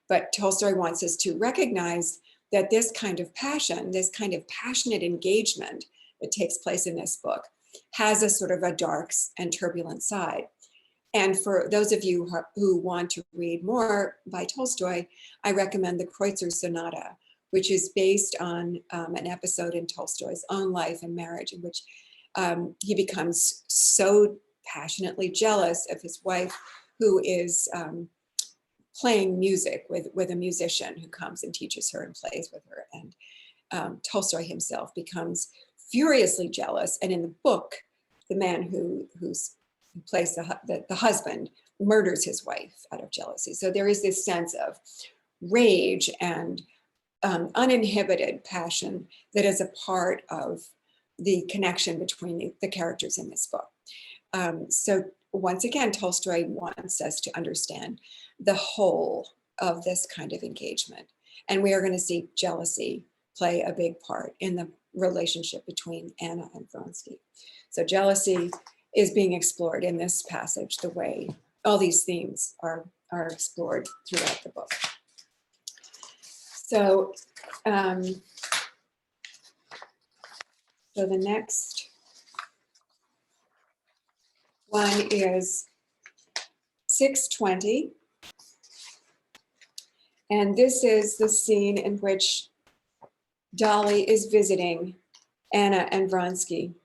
But Tolstoy wants us to recognize that this kind of passion, this kind of passionate engagement that takes place in this book has a sort of a dark and turbulent side. And for those of you who want to read more by Tolstoy, I recommend the Kreutzer Sonata, which is based on an episode in Tolstoy's own life and marriage, in which he becomes so passionately jealous of his wife, who is playing music with a musician who comes and teaches her and plays with her. And Tolstoy himself becomes furiously jealous. And in the book, the man who plays the husband murders his wife out of jealousy. So there is this sense of rage and uninhibited passion that is a part of the connection between the characters in this book. So once again, Tolstoy wants us to understand the whole of this kind of engagement. And we are going to see jealousy play a big part in the relationship between Anna and Vronsky. So jealousy is being explored in this passage the way all these themes are explored throughout the book. So, so the next one is 620. And this is the scene in which Dolly is visiting Anna and Vronsky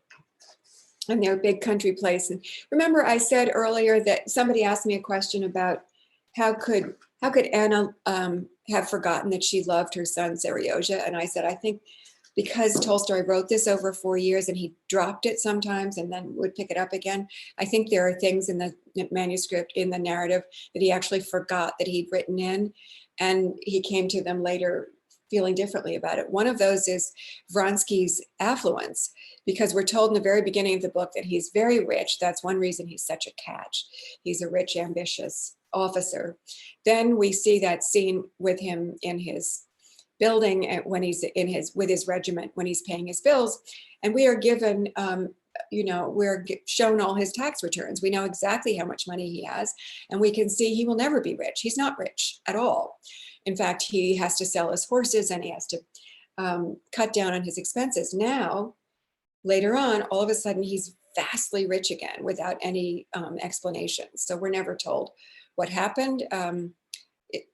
in their big country place. And remember, I said earlier that somebody asked me a question about how could Anna have forgotten that she loved her son Seryozha? And I said, I think because Tolstoy wrote this over 4 years and he dropped it sometimes and then would pick it up again, I think there are things in the manuscript, in the narrative, that he actually forgot that he'd written in, and he came to them later feeling differently about it. One of those is Vronsky's affluence, because we're told in the very beginning of the book that he's very rich. That's one reason he's such a catch. He's a rich, ambitious officer. Then we see that scene with him in his building when he's with his regiment, when he's paying his bills, and we are given we're shown all his tax returns. We know exactly how much money he has, and we can see he will never be rich. He's not rich at all. In fact, he has to sell his horses and he has to cut down on his expenses. Now, later on, all of a sudden, he's vastly rich again without any explanation. So we're never told what happened.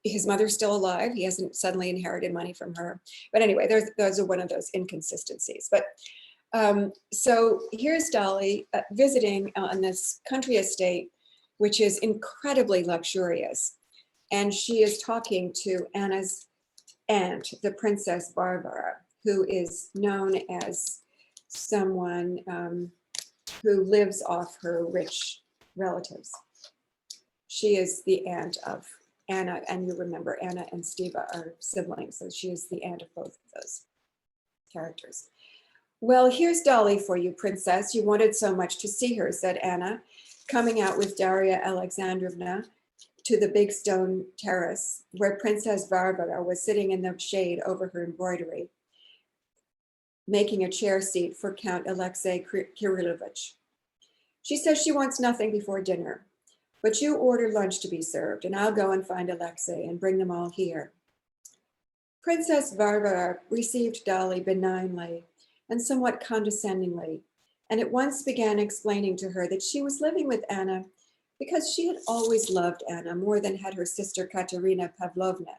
His mother's still alive. He hasn't suddenly inherited money from her. But anyway, those are one of those inconsistencies. But so here's Dolly visiting on this country estate, which is incredibly luxurious. And she is talking to Anna's aunt, the Princess Barbara, who is known as someone who lives off her rich relatives. She is the aunt of Anna, and you remember Anna and Stiva are siblings, so she is the aunt of both of those characters. Well, here's Dolly for you, Princess. You wanted so much to see her, said Anna, coming out with Daria Alexandrovna to the big stone terrace where Princess Varvara was sitting in the shade over her embroidery, making a chair seat for Count Alexei Kirillovich. She says she wants nothing before dinner, but you order lunch to be served, and I'll go and find Alexei and bring them all here. Princess Varvara received Dolly benignly and somewhat condescendingly, and at once began explaining to her that she was living with Anna because she had always loved Anna more than had her sister Katerina Pavlovna,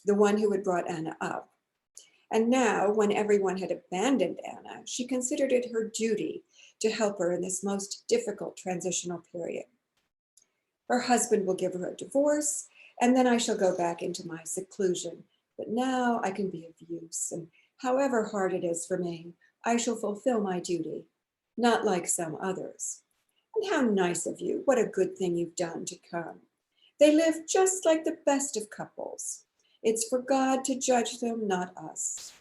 the one who had brought Anna up. And now, when everyone had abandoned Anna, she considered it her duty to help her in this most difficult transitional period. Her husband will give her a divorce, and then I shall go back into my seclusion. But now I can be of use, and however hard it is for me, I shall fulfill my duty, not like some others. And how nice of you. What a good thing you've done to come. They live just like the best of couples. It's for God to judge them, not us.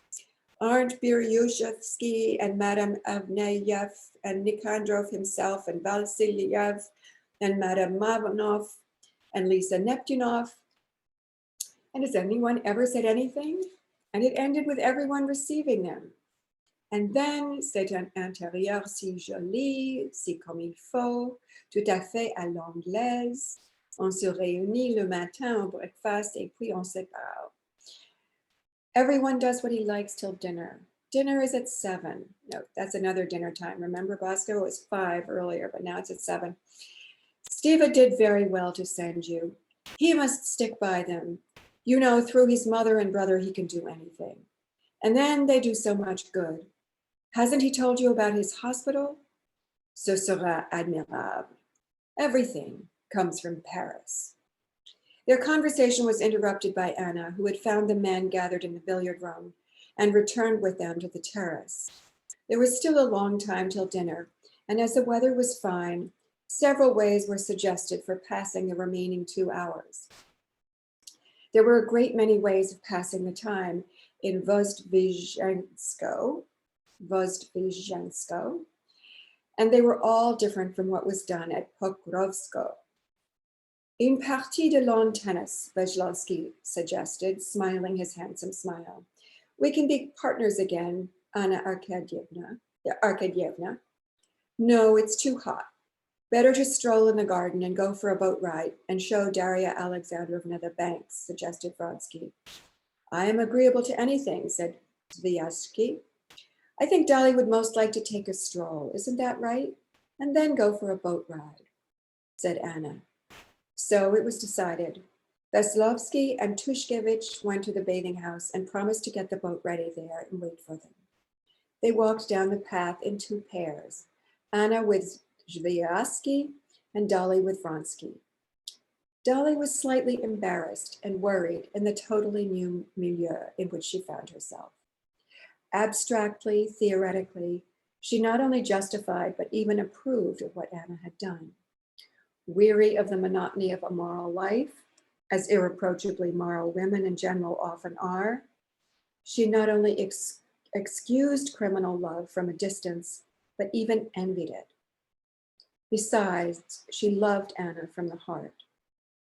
Aren't Biryuzhevsky and Madame Avneyev and Nikandrov himself and Vasilyev and Madame Mavanov and Lisa Neptunov? And has anyone ever said anything? And it ended with everyone receiving them. And then, c'est un intérieur si joli, si comme il faut, tout à fait à l'anglaise. On se réunit le matin au breakfast et puis on se parle. Everyone does what he likes till dinner. Dinner is at 7. No, that's another dinner time. Remember, Bosco, it was 5 earlier, but now it's at 7. Stiva did very well to send you. He must stick by them. You know, through his mother and brother, he can do anything. And then they do so much good. Hasn't he told you about his hospital? Ce sera admirable. Everything comes from Paris. Their conversation was interrupted by Anna, who had found the men gathered in the billiard room and returned with them to the terrace. There was still a long time till dinner, and as the weather was fine, several ways were suggested for passing the remaining 2 hours. There were a great many ways of passing the time in Vozdvizhensko, and they were all different from what was done at Pokrovsko. Une partie de lawn tennis, Vezhlovsky suggested, smiling his handsome smile. We can be partners again, Anna Arkadyevna. No, it's too hot. Better to stroll in the garden and go for a boat ride and show Darya Alexandrovna the banks, suggested Vronsky. I am agreeable to anything, said Zvyazhsky. I think Dolly would most like to take a stroll, isn't that right? And then go for a boat ride, said Anna. So it was decided. Veslovsky and Tushkevich went to the bathing house and promised to get the boat ready there and wait for them. They walked down the path in two pairs, Anna with Zvyazhsky and Dolly with Vronsky. Dolly was slightly embarrassed and worried in the totally new milieu in which she found herself. Abstractly, theoretically, she not only justified but even approved of what Anna had done. Weary of the monotony of a moral life, as irreproachably moral women in general often are, she not only excused criminal love from a distance, but even envied it. Besides, she loved Anna from the heart.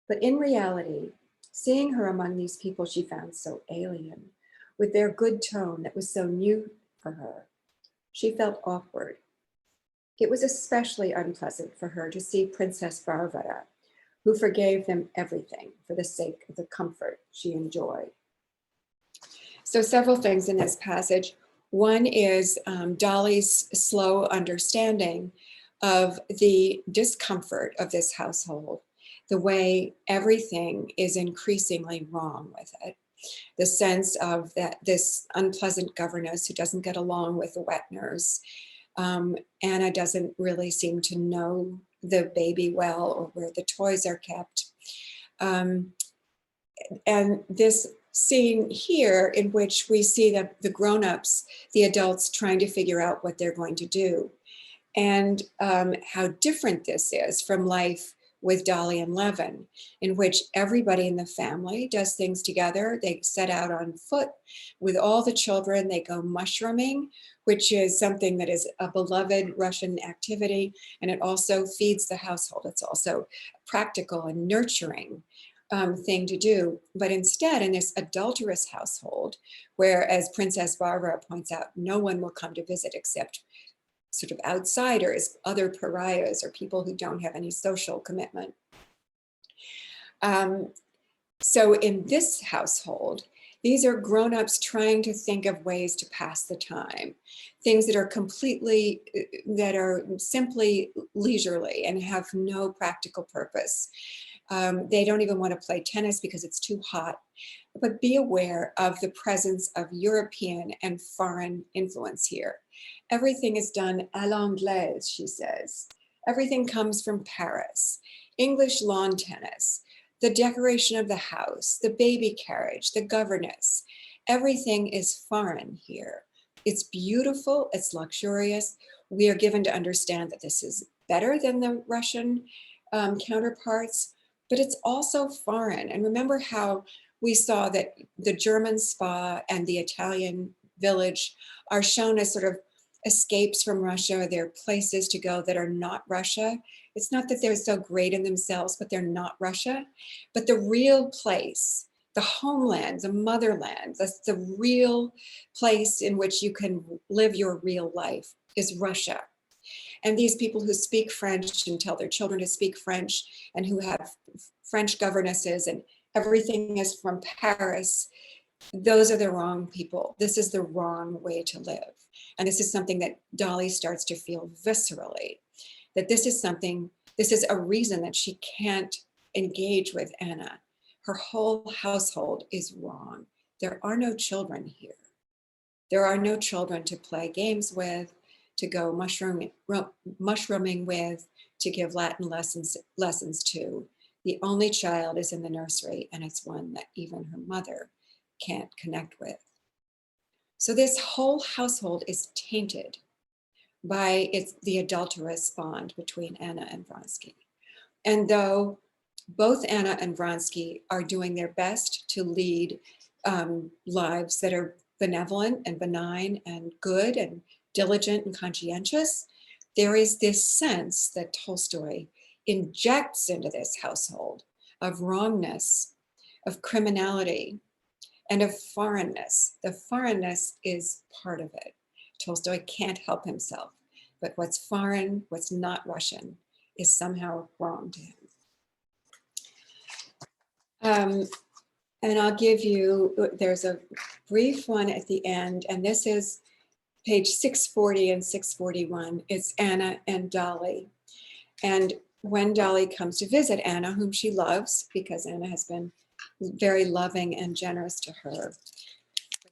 But in reality, seeing her among these people she found so alien, with their good tone that was so new for her, she felt awkward. It was especially unpleasant for her to see Princess Varvara, who forgave them everything for the sake of the comfort she enjoyed. So several things in this passage. One is Dolly's slow understanding of the discomfort of this household, the way everything is increasingly wrong with it. The sense of that this unpleasant governess who doesn't get along with the wet nurse. Anna doesn't really seem to know the baby well or where the toys are kept. And this scene here in which we see the grown-ups, the adults trying to figure out what they're going to do. And how different this is from life with Dolly and Levin, in which everybody in the family does things together. They set out on foot with all the children. They go mushrooming, which is something that is a beloved Russian activity, and it also feeds the household. It's also a practical and nurturing thing to do. But instead, in this adulterous household, where, as Princess Varvara points out, no one will come to visit except sort of outsiders, other pariahs, or people who don't have any social commitment. So in this household, these are grown-ups trying to think of ways to pass the time, things that are simply leisurely and have no practical purpose. They don't even want to play tennis because it's too hot, but be aware of the presence of European and foreign influence here. Everything is done à l'anglaise, she says. Everything comes from Paris. English lawn tennis, the decoration of the house, the baby carriage, the governess. Everything is foreign here. It's beautiful, it's luxurious. We are given to understand that this is better than the Russian counterparts, but it's also foreign. And remember how we saw that the German spa and the Italian village are shown as sort of escapes from Russia. They're places to go that are not Russia. It's not that they're so great in themselves, but they're not Russia. But the real place, the homeland, the motherland, that's the real place in which you can live your real life is Russia. And these people who speak French and tell their children to speak French and who have French governesses and everything is from Paris, those are the wrong people. This is the wrong way to live. And this is something that Dolly starts to feel viscerally, that this is a reason that she can't engage with Anna. Her whole household is wrong. There are no children here. There are no children to play games with, to go mushrooming with, to give Latin lessons to. The only child is in the nursery, and it's one that even her mother can't connect with. So this whole household is tainted by the adulterous bond between Anna and Vronsky. And though Both Anna and Vronsky are doing their best to lead lives that are benevolent and benign and good and diligent and conscientious. There is this sense that Tolstoy injects into this household of wrongness, of criminality, and of foreignness. The foreignness is part of it. Tolstoy can't help himself, but what's foreign, what's not Russian, is somehow wrong to him. And I'll give you, there's a brief one at the end, and this is page 640 and 641. It's Anna and Dolly. And when Dolly comes to visit Anna, whom she loves, because Anna has been very loving and generous to her,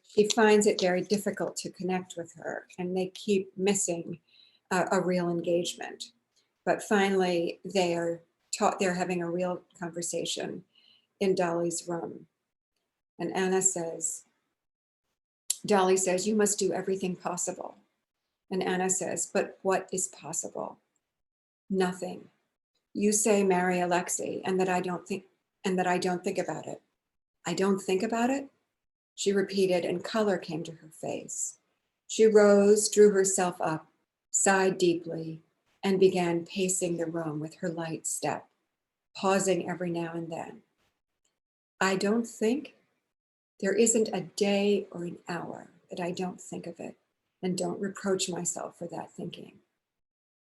she finds it very difficult to connect with her, and they keep missing a real engagement. But finally, they're having a real conversation in Dolly's room. And Dolly says, "You must do everything possible." And Anna says, "But what is possible?" "Nothing. You say marry Alexei, and that I don't think about it." "I don't think about it?" she repeated, and color came to her face. She rose, drew herself up, sighed deeply, and began pacing the room with her light step, pausing every now and then. "I don't think? There isn't a day or an hour that I don't think of it and don't reproach myself for that thinking,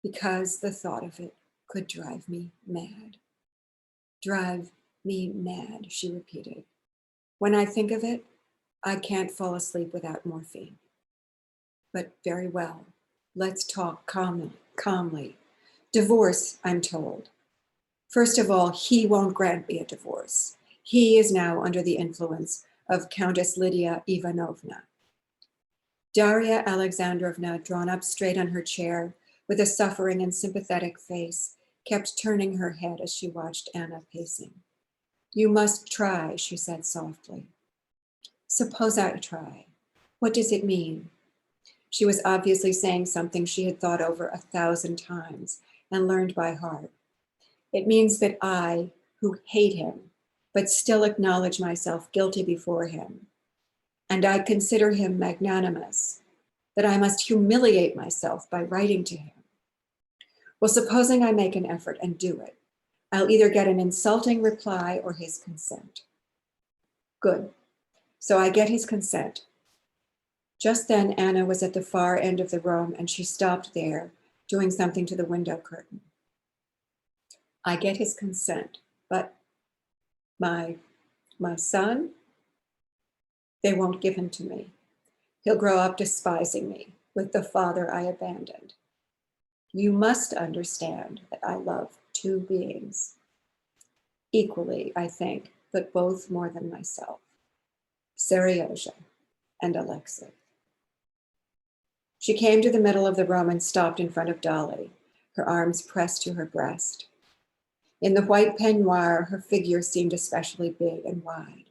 because the thought of it could drive me mad." "Drive me mad," she repeated. "When I think of it, I can't fall asleep without morphine." "But very well, let's talk calmly. Divorce, I'm told. First of all, he won't grant me a divorce. He is now under the influence of Countess Lydia Ivanovna." Darya Alexandrovna, drawn up straight on her chair, with a suffering and sympathetic face, kept turning her head as she watched Anna pacing. "You must try," she said softly. "Suppose I try. What does it mean?" She was obviously saying something she had thought over 1,000 times and learned by heart. "It means that I, who hate him, but still acknowledge myself guilty before him, and I consider him magnanimous, that I must humiliate myself by writing to him. Well, supposing I make an effort and do it, I'll either get an insulting reply or his consent. Good. So I get his consent." Just then, Anna was at the far end of the room, and she stopped there, doing something to the window curtain. "I get his consent, but my son, they won't give him to me. He'll grow up despising me, with the father I abandoned. You must understand that I love two beings. Equally, I think, but both more than myself. Seryozha and Alexei." She came to the middle of the room and stopped in front of Dolly, her arms pressed to her breast. In the white peignoir, her figure seemed especially big and wide.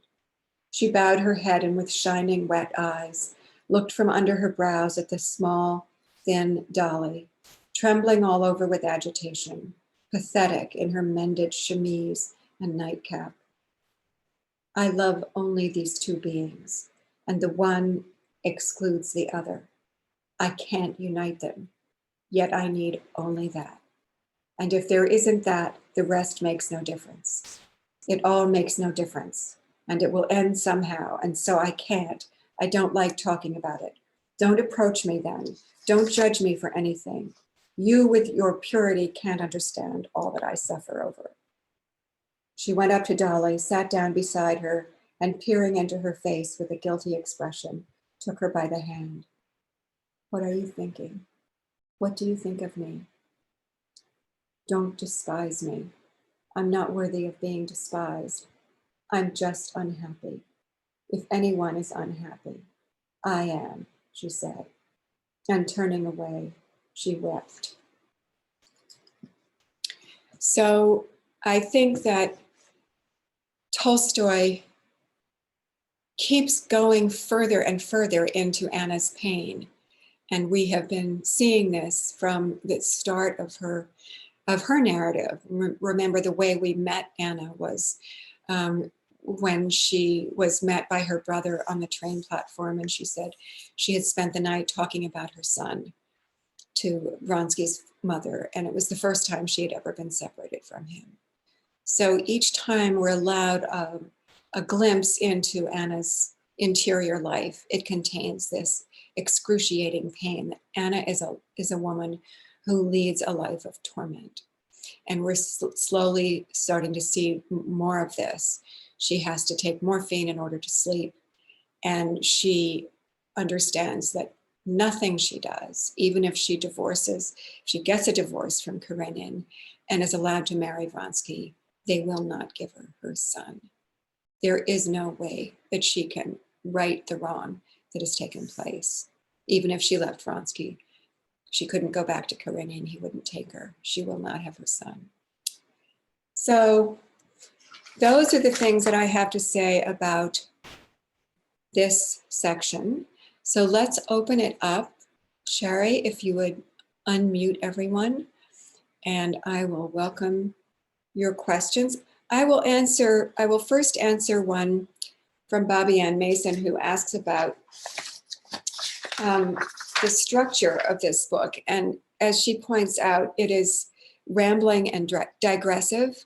She bowed her head and with shining, wet eyes, looked from under her brows at the small, thin Dolly, trembling all over with agitation, pathetic in her mended chemise and nightcap. "I love only these two beings, and the one excludes the other. I can't unite them, yet I need only that. And if there isn't that, the rest makes no difference. It all makes no difference, and it will end somehow, and so I don't like talking about it. Don't approach me then. Don't judge me for anything. You with your purity can't understand all that I suffer over." She went up to Dolly, sat down beside her, and peering into her face with a guilty expression, took her by the hand. "What are you thinking? What do you think of me? Don't despise me. I'm not worthy of being despised. I'm just unhappy. If anyone is unhappy, I am," she said, and turning away, she wept. So I think that Tolstoy keeps going further and further into Anna's pain. And we have been seeing this from the start of her her narrative. Remember, the way we met Anna was when she was met by her brother on the train platform, and she said she had spent the night talking about her son to Vronsky's mother, and it was the first time she had ever been separated from him. So each time we're allowed a glimpse into Anna's interior life, it contains this excruciating pain. Anna is a woman who leads a life of torment. And we're slowly starting to see more of this. She has to take morphine in order to sleep. And she understands that nothing she does, even if she divorces, if she gets a divorce from Karenin and is allowed to marry Vronsky, they will not give her her son. There is no way that she can right the wrong that has taken place. Even if she left Vronsky, she couldn't go back to Karenin, he wouldn't take her. She will not have her son. So those are the things that I have to say about this section. So let's open it up. Sherry, if you would unmute everyone, and I will welcome your questions. I will first answer one from Bobby Ann Mason, who asks about the structure of this book. And as she points out, it is rambling and digressive.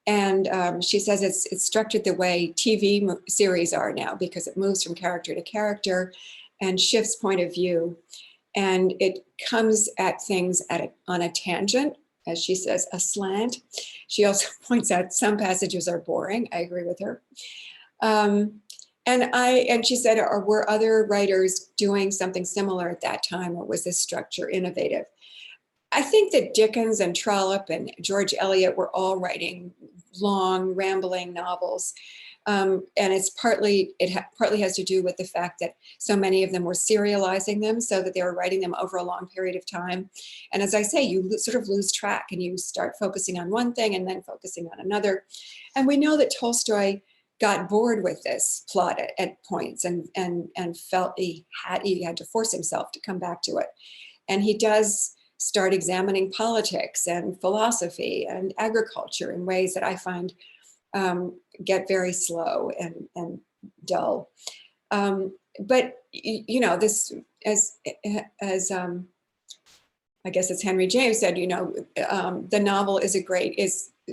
And she says it's structured the way TV series are now, because it moves from character to character and shifts point of view. And it comes at things on a tangent, as she says, a slant. She also points out some passages are boring. I agree with her. And she said, were other writers doing something similar at that time, or was this structure innovative? I think that Dickens and Trollope and George Eliot were all writing long, rambling novels. And it partly has to do with the fact that so many of them were serializing them, so that they were writing them over a long period of time. And as I say, you sort of lose track and you start focusing on one thing and then focusing on another. And we know that Tolstoy got bored with this plot at points and felt he had to force himself to come back to it. And he does start examining politics and philosophy and agriculture in ways that I find get very slow and dull. But this, as I guess as Henry James said, the novel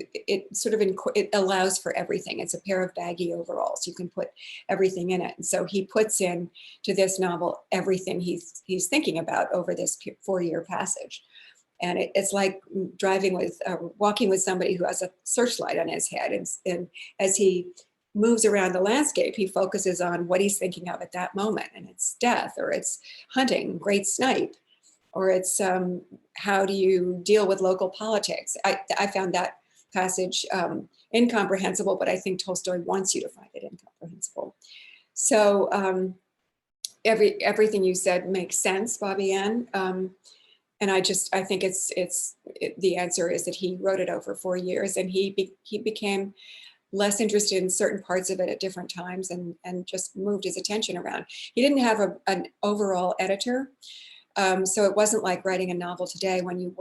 it allows for everything. It's a pair of baggy overalls. You can put everything in it. And so he puts in to this novel everything he's thinking about over this 4-year passage. And it's like walking with somebody who has a searchlight on his head. And as he moves around the landscape, he focuses on what he's thinking of at that moment. And it's death, or it's hunting, great snipe, or it's how do you deal with local politics. I found that passage incomprehensible, but I think Tolstoy wants you to find it incomprehensible. So everything you said makes sense, Bobby Ann. And I think the answer is that he wrote it over 4 years, and he became less interested in certain parts of it at different times, and just moved his attention around. He didn't have an overall editor. So it wasn't like writing a novel today when you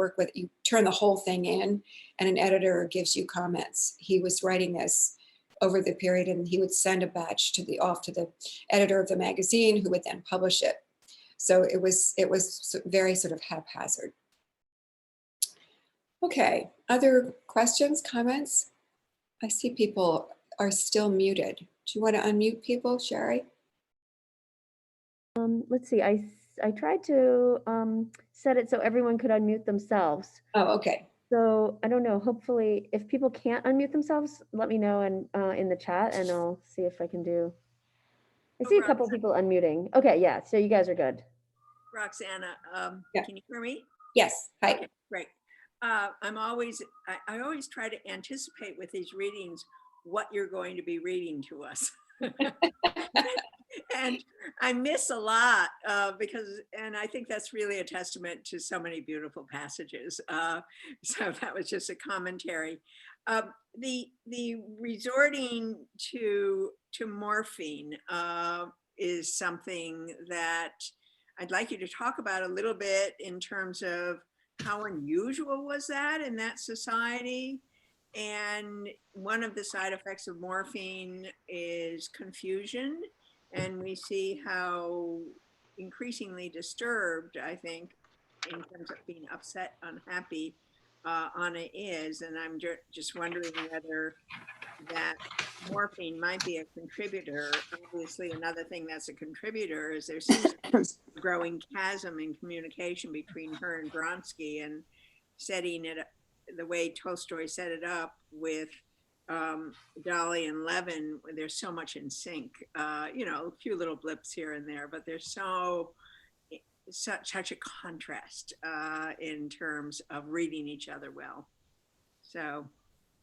turn the whole thing in and an editor gives you comments. He was writing this over the period, and he would send a batch off to the editor of the magazine, who would then publish it. So it was very sort of haphazard. Okay, other questions, comments? I see people are still muted. Do you want to unmute people, Sherry? Let's see, I tried to set it so everyone could unmute themselves. Oh, okay. So I don't know, hopefully if people can't unmute themselves, let me know in the chat, and I'll see if I can do. I see a couple people unmuting. Okay, yeah, so you guys are good. Roxana, Yeah. Can you hear me? Yes, hi. Okay, great. I always try to anticipate with these readings what you're going to be reading to us. And I miss a lot and I think that's really a testament to so many beautiful passages. So that was just a commentary. The resorting to morphine is something that I'd like you to talk about a little bit in terms of how unusual was that in that society? And one of the side effects of morphine is confusion. And we see how increasingly disturbed, I think, in terms of being upset, unhappy, Anna is. And I'm just wondering whether that morphine might be a contributor. Obviously, another thing that's a contributor is there seems to be a growing chasm in communication between her and Vronsky, and setting it the way Tolstoy set it up with Dolly and Levin, where there's so much in sync. You know, a few little blips here and there, but there's such a contrast in terms of reading each other well. So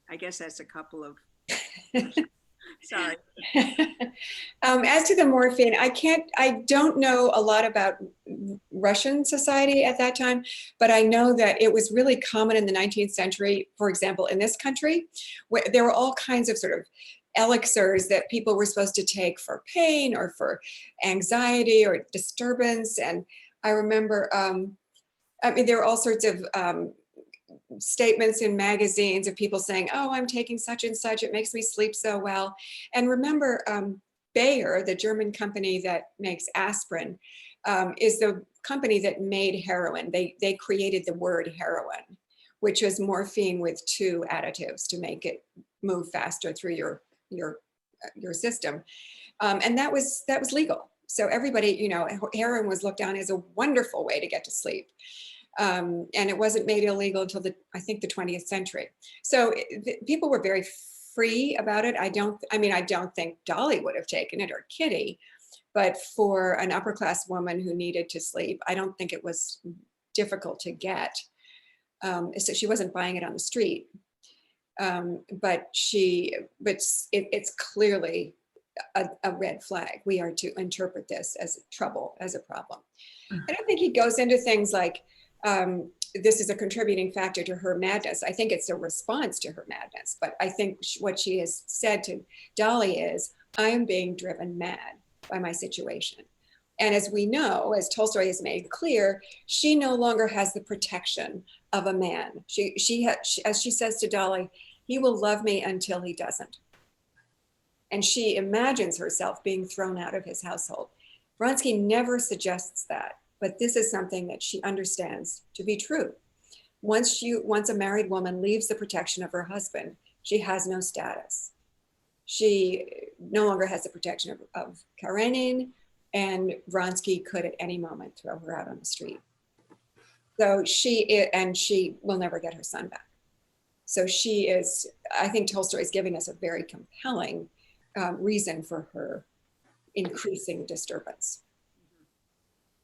I guess that's a couple of sorry. As to the morphine, I don't know a lot about Russian society at that time, but I know that it was really common in the 19th century, for example, in this country, where there were all kinds of sort of elixirs that people were supposed to take for pain or for anxiety or disturbance. And I remember, I mean, there were all sorts of statements in magazines of people saying, oh, I'm taking such and such, it makes me sleep so well. And remember, Bayer, the German company that makes aspirin, is the company that made heroin. They created the word heroin, which is morphine with 2 additives to make it move faster through your system. And that was legal. So everybody, you know, heroin was looked on as a wonderful way to get to sleep. And it wasn't made illegal until I think the 20th century. So people were very free about it. I don't think Dolly would have taken it, or Kitty, but for an upper class woman who needed to sleep, I don't think it was difficult to get. So she wasn't buying it on the street. But it's clearly a red flag. We are to interpret this as trouble, as a problem. I don't think he goes into things like, this is a contributing factor to her madness. I think it's a response to her madness. But I think what she has said to Dolly is, I am being driven mad by my situation. And as we know, as Tolstoy has made clear, she no longer has the protection of a man. As she says to Dolly, he will love me until he doesn't. And she imagines herself being thrown out of his household. Vronsky never suggests that. But this is something that she understands to be true. Once a married woman leaves the protection of her husband, she has no status. She no longer has the protection of Karenina, and Vronsky could at any moment throw her out on the street. So she will never get her son back. So I think Tolstoy is giving us a very compelling reason for her increasing disturbance.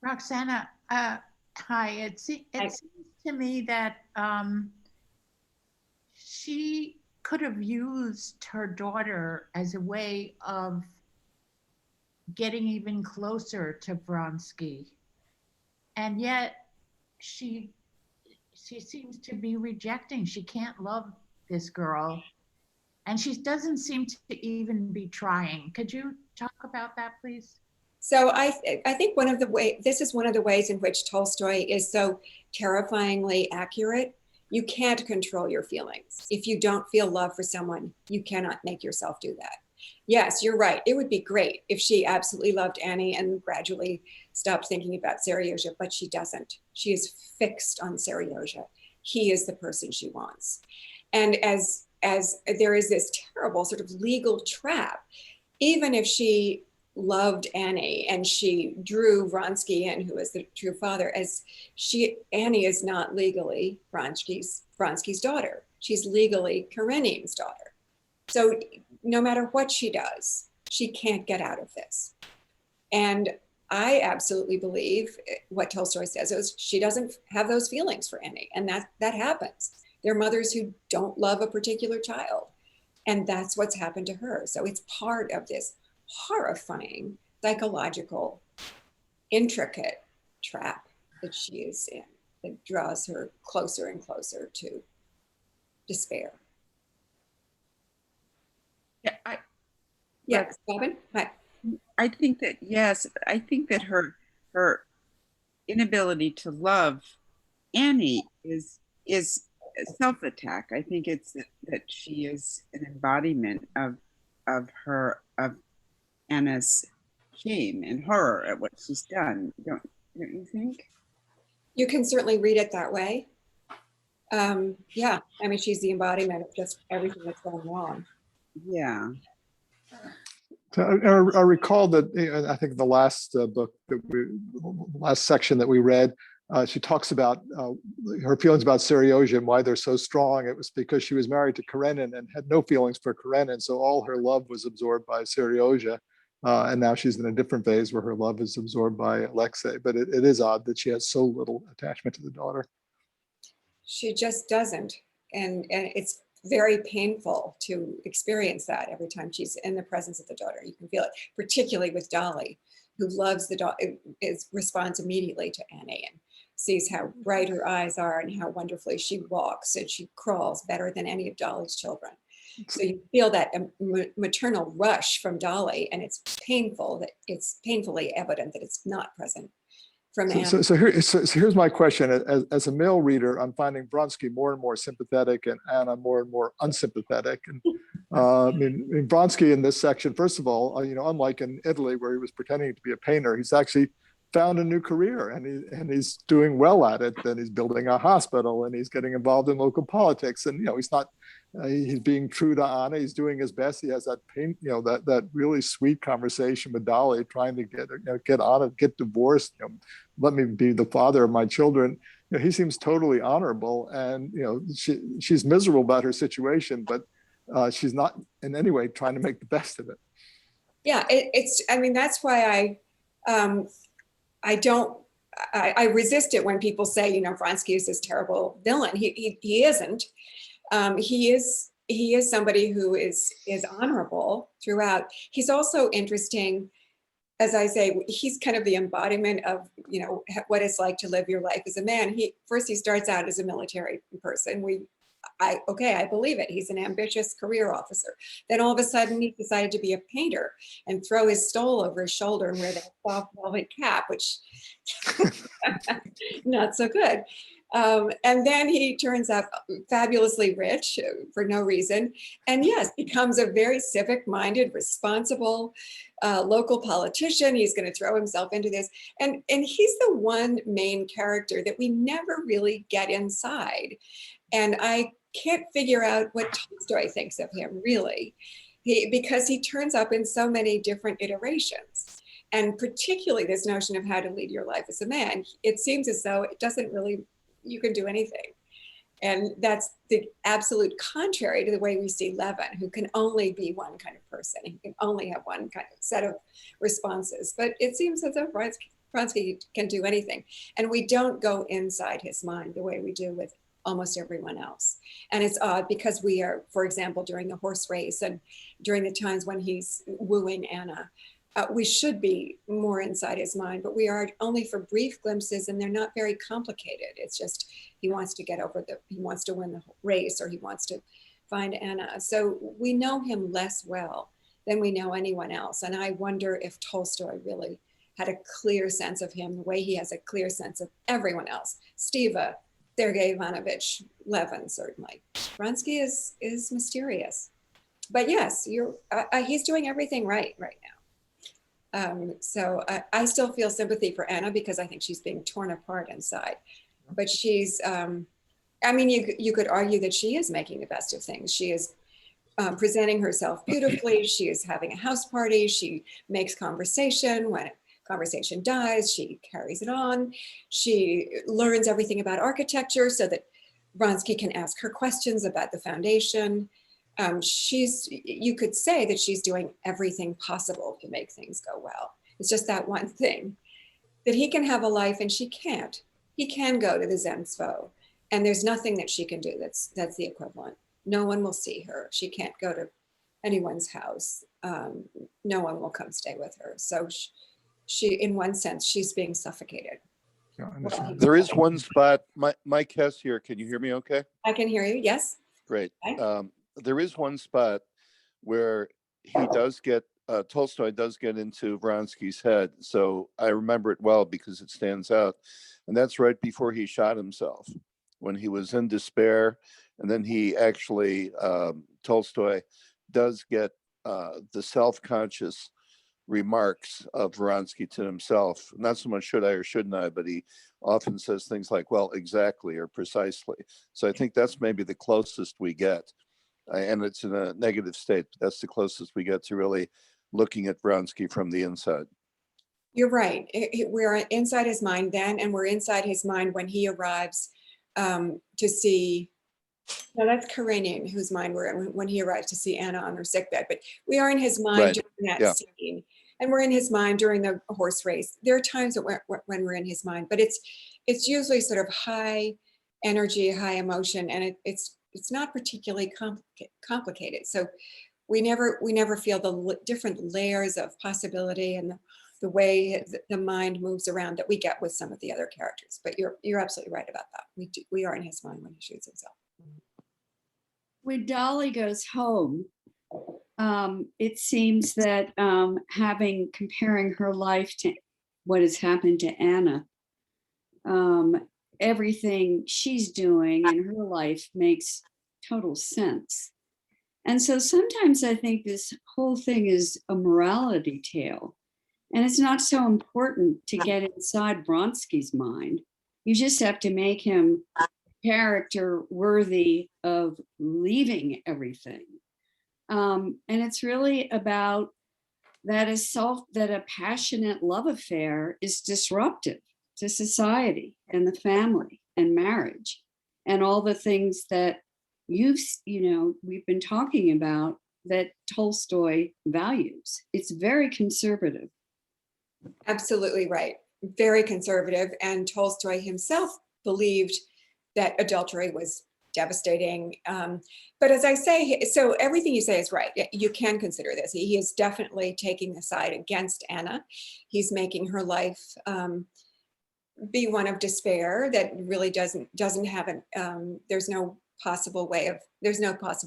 Roxana, hi. It seems to me that she could have used her daughter as a way of getting even closer to Vronsky, and yet she seems to be rejecting. She can't love this girl, and she doesn't seem to even be trying. Could you talk about that, please? So I think this is one of the ways in which Tolstoy is so terrifyingly accurate. You can't control your feelings. If you don't feel love for someone, you cannot make yourself do that. Yes, you're right. It would be great if she absolutely loved Annie and gradually stopped thinking about Seryozha, but she doesn't. She is fixed on Seryozha. He is the person she wants. And as there is this terrible sort of legal trap, even if she loved Annie and she drew Vronsky in, who is the true father, Annie is not legally Vronsky's daughter. She's legally Karenina's daughter. So no matter what she does, she can't get out of this. And I absolutely believe what Tolstoy says is she doesn't have those feelings for Annie, and that happens. There are mothers who don't love a particular child, and that's what's happened to her. So it's part of this horrifying, psychological, intricate trap that she is in that draws her closer and closer to despair. Yeah, Yes, Robin? Hi. I think that, yes, I think that her inability to love Annie is self-attack. I think it's that she is an embodiment of Anna's shame and horror at what she's done. Don't you think? You can certainly read it that way. Yeah, I mean, she's the embodiment of just everything that's gone wrong. Yeah. So I recall that I think the last book that last section that we read, she talks about her feelings about Seryoja and why they're so strong. It was because she was married to Karenin and had no feelings for Karenin, so all her love was absorbed by Seryoja. And now she's in a different phase where her love is absorbed by Alexei. But it is odd that she has so little attachment to the daughter. She just doesn't. And it's very painful to experience that every time she's in the presence of the daughter. You can feel it, particularly with Dolly, who loves the daughter, responds immediately to Annie and sees how bright her eyes are and how wonderfully she walks and she crawls better than any of Dolly's children. So you feel that maternal rush from Dolly, and it's painful that it's painfully evident that it's not present from Annie. So here's my question. As a male reader, I'm finding Vronsky more and more sympathetic and Anna more and more unsympathetic. And I mean, Vronsky in this section, first of all, unlike in Italy where he was pretending to be a painter, he's actually found a new career and he's doing well at it. And he's building a hospital and he's getting involved in local politics. And he's not. He's being true to Anna. He's doing his best. He has that that really sweet conversation with Dolly, trying to get Anna, get divorced. Let me be the father of my children. He seems totally honorable, and she's miserable about her situation, but she's not in any way trying to make the best of it. Yeah, it's. I mean, that's why I resist it when people say, Vronsky is this terrible villain. He isn't. He is somebody who is honorable throughout. He's also interesting, as I say, he's kind of the embodiment of, what it's like to live your life as a man. He starts out as a military person. I believe it. He's an ambitious career officer. Then all of a sudden he decided to be a painter and throw his stole over his shoulder and wear that soft velvet cap, which not so good. And then he turns out fabulously rich for no reason. And yes, becomes a very civic-minded, responsible local politician. He's going to throw himself into this. And he's the one main character that we never really get inside. And I can't figure out what Tolstoy thinks of him, really, because he turns up in so many different iterations. And particularly this notion of how to lead your life as a man, it seems as though it doesn't really, you can do anything. And that's the absolute contrary to the way we see Levin, who can only be one kind of person. He can only have one kind of set of responses. But it seems as though Vronsky can do anything. And we don't go inside his mind the way we do with almost everyone else. And it's odd because we are, for example, during the horse race and during the times when he's wooing Anna, we should be more inside his mind, but we are only for brief glimpses and they're not very complicated. It's just, he wants to win the race or he wants to find Anna. So we know him less well than we know anyone else. And I wonder if Tolstoy really had a clear sense of him the way he has a clear sense of everyone else. Stiva, Sergei Ivanovich, Levin, certainly. Vronsky is mysterious. But yes, he's doing everything right now. So I still feel sympathy for Anna because I think she's being torn apart inside. But she's, I mean, you could argue that she is making the best of things. She is presenting herself beautifully. She is having a house party. She makes conversation. When conversation dies, she carries it on. She learns everything about architecture so that Vronsky can ask her questions about the foundation. You could say that she's doing everything possible to make things go well. It's just that one thing, that he can have a life and she can't. He can go to the Zemstvo and there's nothing that she can do that's the equivalent. No one will see her. She can't go to anyone's house. No one will come stay with her. So she in one sense, she's being suffocated. There is one spot, Mike Hess here. Can you hear me okay? I can hear you, yes. Great. Okay. There is one spot where he does get Tolstoy does get into Vronsky's head. So I remember it well because it stands out. And that's right before he shot himself, when he was in despair. And then he actually, Tolstoy does get the self-conscious remarks of Vronsky to himself. Not so much should I or shouldn't I, but he often says things like, well, exactly or precisely. So I think that's maybe the closest we get. And it's in a negative state, but that's the closest we get to really looking at Vronsky from the inside. You're right. We're inside his mind then, and we're inside his mind when he arrives to see. No, that's Karenina, whose mind we're in when he arrives to see Anna on her sickbed. But we are in his mind Right. during that Yeah. scene, and we're in his mind during the horse race. There are times that when we're in his mind, but it's usually sort of high energy, high emotion, and it's not particularly complicated. So we never feel the different layers of possibility and the way the mind moves around that we get with some of the other characters. But you're absolutely right about that. We are in his mind when he shoots himself. When Dolly goes home, it seems that comparing her life to what has happened to Anna, everything she's doing in her life makes total sense. And so sometimes I think this whole thing is a morality tale. And it's not so important to get inside Vronsky's mind. You just have to make him a character worthy of leaving everything. And it's really about that a passionate love affair is disruptive to society and the family and marriage and all the things that we've been talking about that Tolstoy values. It's very conservative. Absolutely right. Very conservative. And Tolstoy himself believed that adultery was devastating. But as I say, so everything you say is right. You can consider this. He is definitely taking the side against Anna. He's making her life be one of despair that really doesn't have there's no possible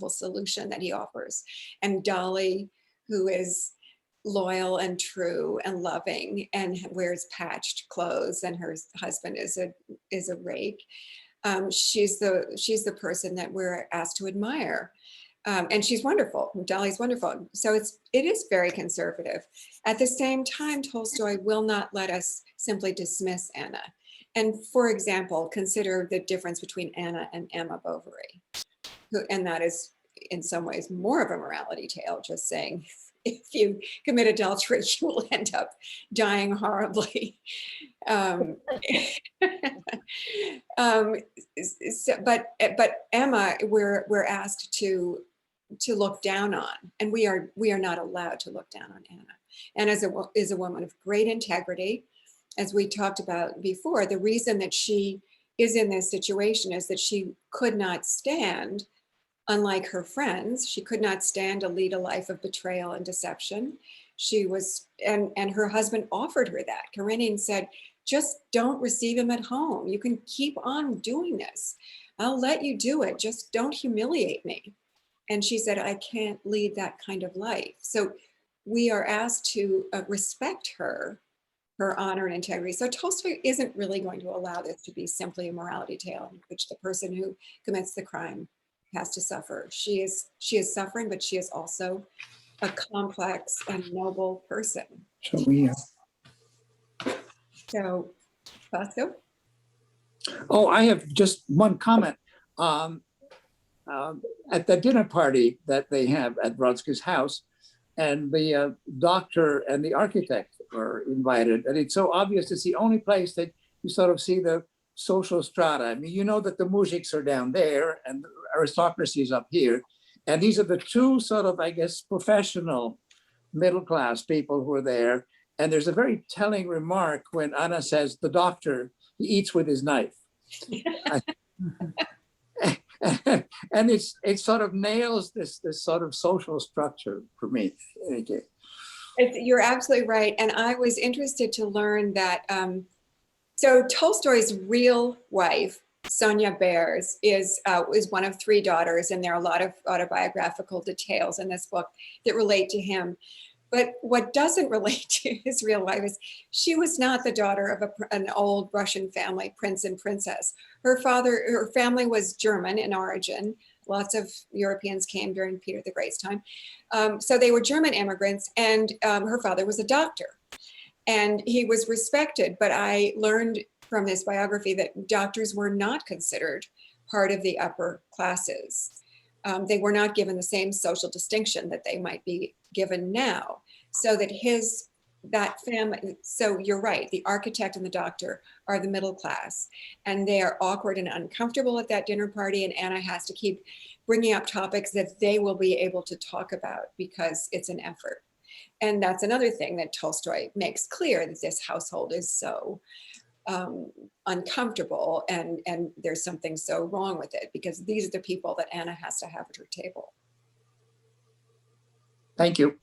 solution that he offers. And Dolly, who is loyal and true and loving and wears patched clothes, and her husband is a rake. She's the person that we're asked to admire. And she's wonderful. Dolly's wonderful. So it is very conservative. At the same time, Tolstoy will not let us simply dismiss Anna. And for example, consider the difference between Anna and Emma Bovary. And that is in some ways more of a morality tale, just saying, if you commit adultery, you will end up dying horribly. But Emma, we're asked to look down on, and we are not allowed to look down on Anna. Anna is a woman of great integrity, as we talked about before. The reason that she is in this situation is that she could not stand. Unlike her friends, she could not stand to lead a life of betrayal and deception. She was, and her husband offered her that. Karenina said, just don't receive him at home. You can keep on doing this. I'll let you do it. Just don't humiliate me. And she said, I can't lead that kind of life. So we are asked to respect her honor and integrity. So Tolstoy isn't really going to allow this to be simply a morality tale in which the person who commits the crime has to suffer. She is suffering, but she is also a complex and noble person. So, Fausto? Oh, I have just one comment. At the dinner party that they have at Vronsky's house, and the doctor and the architect were invited, and it's so obvious it's the only place that you sort of see the social strata. I mean, you know that the mujiks are down there and the aristocracy is up here. And these are the two sort of, I guess, professional middle-class people who are there. And there's a very telling remark when Anna says, the doctor, he eats with his knife. And it sort of nails this sort of social structure for me. You're absolutely right. And I was interested to learn that, so Tolstoy's real wife, Sonia Bears, is one of three daughters, and there are a lot of autobiographical details in this book that relate to him. But what doesn't relate to his real life is she was not the daughter of an old Russian family, prince and princess. Her family was German in origin. Lots of Europeans came during Peter the Great's time. So they were German immigrants, and her father was a doctor. And he was respected, but I learned from this biography that doctors were not considered part of the upper classes. They were not given the same social distinction that they might be given now. So that family, so you're right, the architect and the doctor are the middle class, and they are awkward and uncomfortable at that dinner party, and Anna has to keep bringing up topics that they will be able to talk about because it's an effort. And that's another thing that Tolstoy makes clear, that this household is so uncomfortable, and there's something so wrong with it, because these are the people that Anna has to have at her table. Thank you.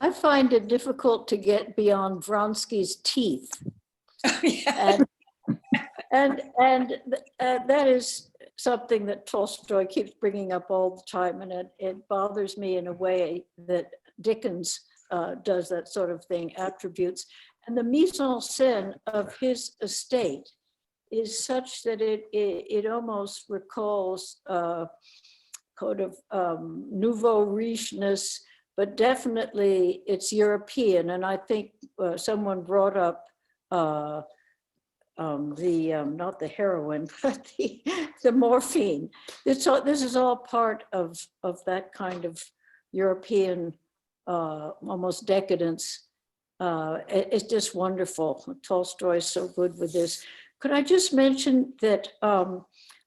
I find it difficult to get beyond Vronsky's teeth. Yeah. And that is something that Tolstoy keeps bringing up all the time, and it bothers me in a way that Dickens does that sort of thing, attributes. And the mise en scène of his estate is such that it almost recalls kind of nouveau riche-ness, but definitely it's European. And I think someone brought up not the heroin, but the morphine. This is all part of that kind of European almost decadence. It's just wonderful. Tolstoy is so good with this. Could I just mention that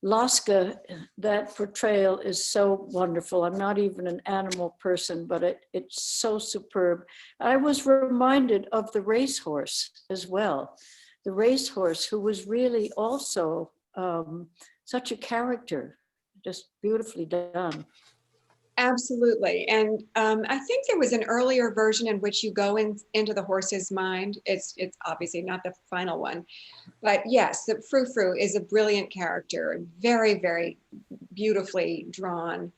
Laska, that portrayal is so wonderful. I'm not even an animal person, but it's so superb. I was reminded of the racehorse as well. The racehorse, who was really also such a character, just beautifully done. Absolutely. And I think there was an earlier version in which you go into the horse's mind. It's obviously not the final one, but yes, the Frou Frou is a brilliant character, very, very beautifully drawn.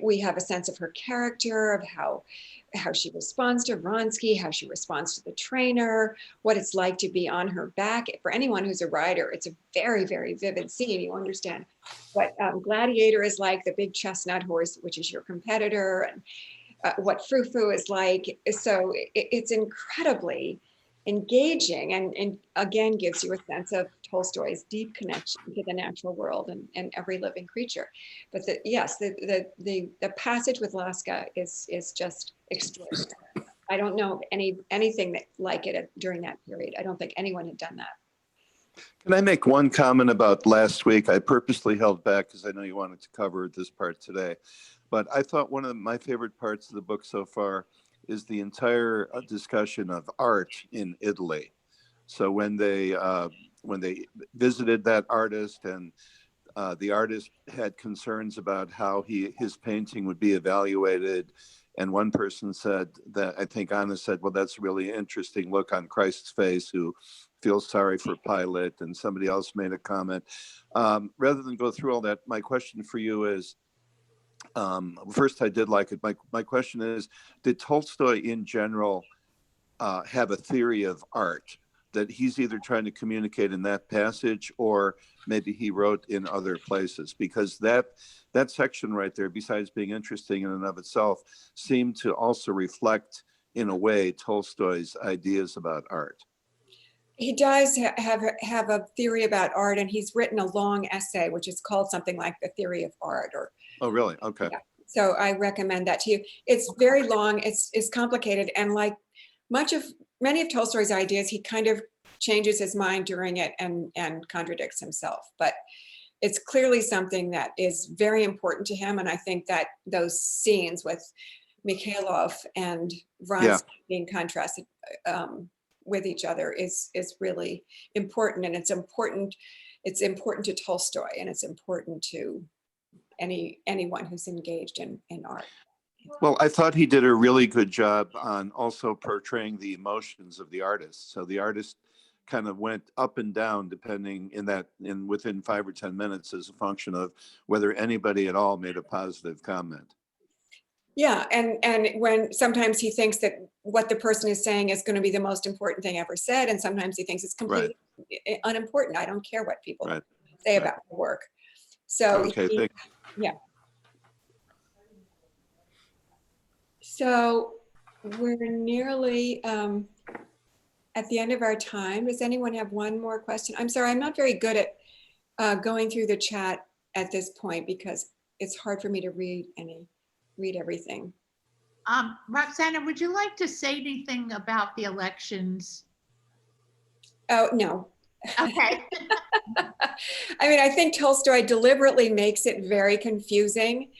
We have a sense of her character, of how she responds to Vronsky, how she responds to the trainer, what it's like to be on her back. For anyone who's a rider, it's a very, very vivid scene. You understand what Gladiator is like, the big chestnut horse, which is your competitor, and what Frou Frou is like. So it's incredibly engaging, and again gives you a sense of Tolstoy's deep connection to the natural world and every living creature. But the passage with Laska is just extraordinary. I don't know anything that like it during that period. I don't think anyone had done that. Can I make one comment about last week? I purposely held back because I know you wanted to cover this part today. But I thought one of my favorite parts of the book so far is the entire discussion of art in Italy. So when they visited that artist, and the artist had concerns about how his painting would be evaluated, and one person said that, I think Anna said, well, that's a really interesting look on Christ's face, who feels sorry for Pilate, and somebody else made a comment. Rather than go through all that, my question for you is, first, I did like it. My question is, did Tolstoy in general have a theory of art that he's either trying to communicate in that passage, or maybe he wrote in other places? Because that section right there, besides being interesting in and of itself, seemed to also reflect, in a way, Tolstoy's ideas about art. He does have a theory about art, and he's written a long essay, which is called something like The Theory of Art. Oh, really? Okay. Yeah. So I recommend that to you. It's very long, it's complicated, and like many of Tolstoy's ideas, he kind of changes his mind during it and contradicts himself. But it's clearly something that is very important to him, and I think that those scenes with Mikhailov and Vronsky being contrasted with each other is really important, and it's important to Tolstoy, and it's important to anyone who's engaged in art. Well, I thought he did a really good job on also portraying the emotions of the artist. So the artist kind of went up and down depending within 5 or 10 minutes, as a function of whether anybody at all made a positive comment. Yeah, and when sometimes he thinks that what the person is saying is going to be the most important thing ever said, and sometimes he thinks it's completely unimportant. I don't care what people Right. say Right. about the work. So Okay, yeah. So we're nearly at the end of our time. Does anyone have one more question? I'm sorry, I'm not very good at going through the chat at this point because it's hard for me to read everything. Roxana, would you like to say anything about the elections? Oh, no. Okay. I mean, I think Tolstoy deliberately makes it very confusing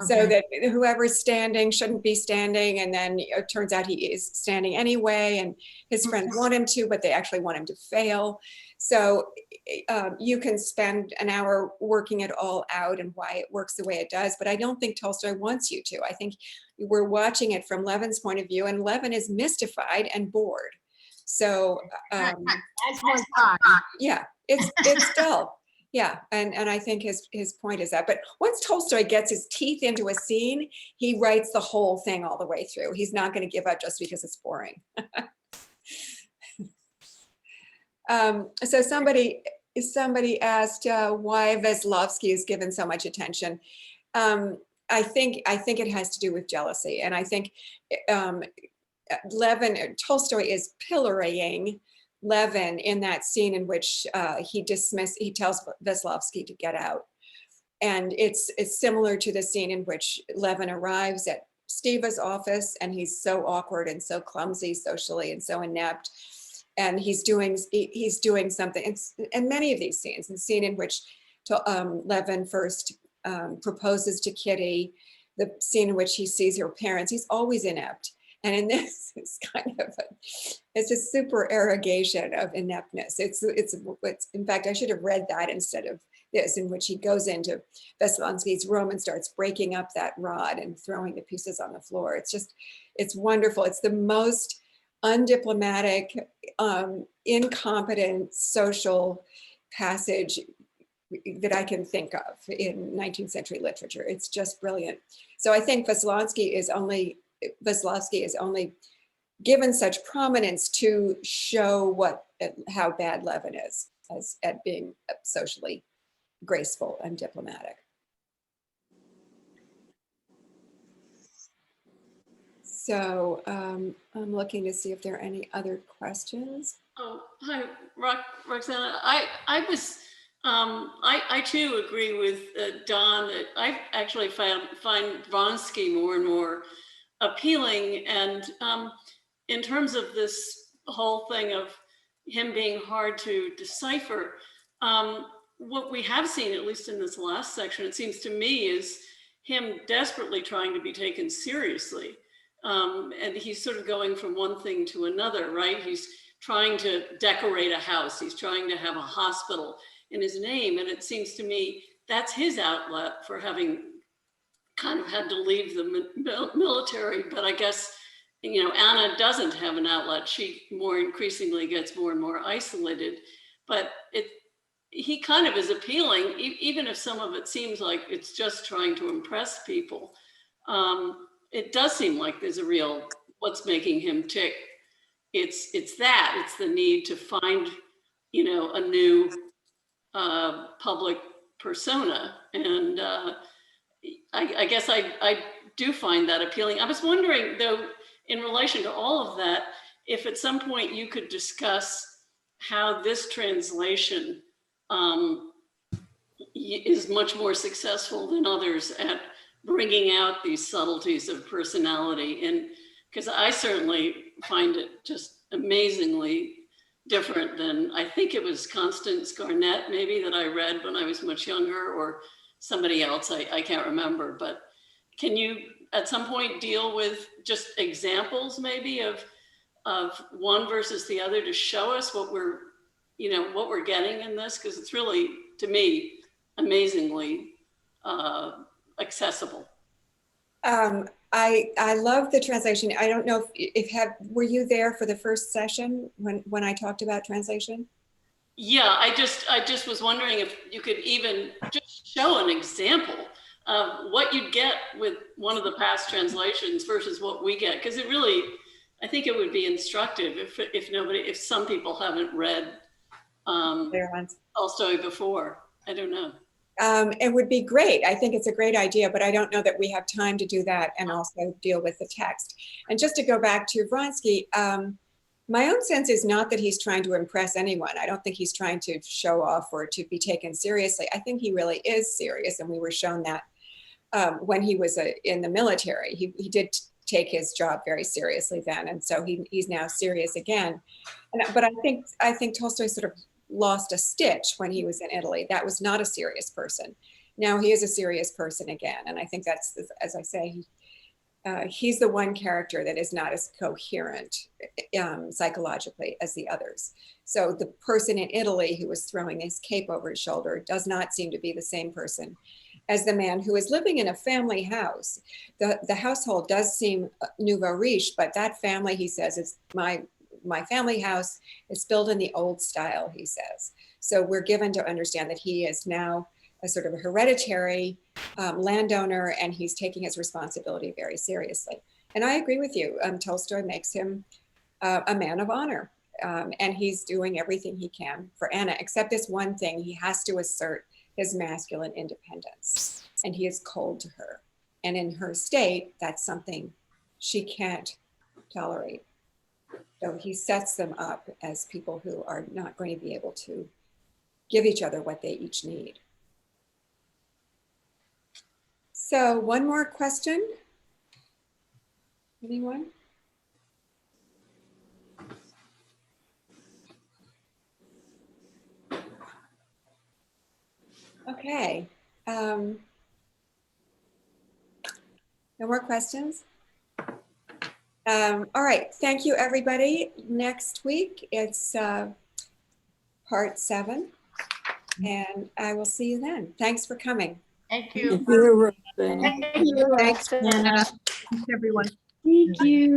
so that whoever's standing shouldn't be standing. And then it turns out he is standing anyway, and his friends want him to, but they actually want him to fail. So you can spend an hour working it all out and why it works the way it does. But I don't think Tolstoy wants you to. I think we're watching it from Levin's point of view, and Levin is mystified and bored. So As was I. yeah, it's dull. Yeah, and I think his point is that. But once Tolstoy gets his teeth into a scene, he writes the whole thing all the way through. He's not going to give up just because it's boring. So somebody asked why Veslovsky is given so much attention. I think it has to do with jealousy, and I think Tolstoy is pillorying Levin in that scene in which he tells Veslovsky to get out. And it's similar to the scene in which Levin arrives at Steva's office, and he's so awkward and so clumsy socially and so inept. And he's doing something, and many of these scenes, the scene in which Levin first proposes to Kitty, the scene in which he sees her parents, he's always inept. And in this, it's kind of it's a super erogation of ineptness. It's in fact, I should have read that instead of this, in which he goes into Veslovsky's room and starts breaking up that rod and throwing the pieces on the floor. It's wonderful. It's the most undiplomatic, incompetent social passage that I can think of in 19th century literature. It's just brilliant. So I think Veslovsky is only given such prominence to show how bad Levin is at being socially graceful and diplomatic. So I'm looking to see if there are any other questions. Oh, hi, Roxana. I too agree with Don that I actually find Vronsky more and more appealing, and in terms of this whole thing of him being hard to decipher, what we have seen, at least in this last section, it seems to me, is him desperately trying to be taken seriously, and he's sort of going from one thing to another, right? He's trying to decorate a house, he's trying to have a hospital in his name, and it seems to me that's his outlet for having kind of had to leave the military. But I guess, Anna doesn't have an outlet. She more increasingly gets more and more isolated, but he kind of is appealing, even if some of it seems like it's just trying to impress people. It does seem like there's a real, what's making him tick. It's the need to find, a new public persona. And I guess I do find that appealing. I was wondering, though, in relation to all of that, if at some point you could discuss how this translation is much more successful than others at bringing out these subtleties of personality. And because I certainly find it just amazingly different than, I think it was Constance Garnett maybe that I read when I was much younger, or somebody else, I can't remember. But can you at some point deal with just examples maybe of one versus the other to show us what we're getting in this? Because it's really, to me, amazingly accessible. I love the translation. I don't know were you there for the first session when I talked about translation? Yeah, I just was wondering if you could even just show an example what you'd get with one of the past translations versus what we get, because it really, I think it would be instructive if some people haven't read Tolstoy before. I don't know. It would be great. I think it's a great idea, but I don't know that we have time to do that and also deal with the text. And just to go back to Vronsky, my own sense is not that he's trying to impress anyone. I don't think he's trying to show off or to be taken seriously. I think he really is serious, and we were shown that when he was in the military. He did take his job very seriously then, and so he's now serious again. But I think Tolstoy sort of lost a stitch when he was in Italy. That was not a serious person. Now he is a serious person again, and I think that's, as I say, he's the one character that is not as coherent psychologically as the others. So the person in Italy who was throwing his cape over his shoulder does not seem to be the same person as the man who is living in a family house. The household does seem nouveau riche, but that family, he says, is my family house. It's built in the old style, he says. So we're given to understand that he is now a sort of a hereditary landowner, and he's taking his responsibility very seriously. And I agree with you. Tolstoy makes him a man of honor, and he's doing everything he can for Anna, except this one thing: he has to assert his masculine independence, and he is cold to her. And in her state, that's something she can't tolerate. So he sets them up as people who are not going to be able to give each other what they each need. So one more question. Anyone? Okay. No more questions? All right. Thank you, everybody. Next week, it's part 7, and I will see you then. Thanks for coming. Thank you. Thank you, Roxana. Thank you. Thanks, Roxana. Thanks, everyone. Thank you.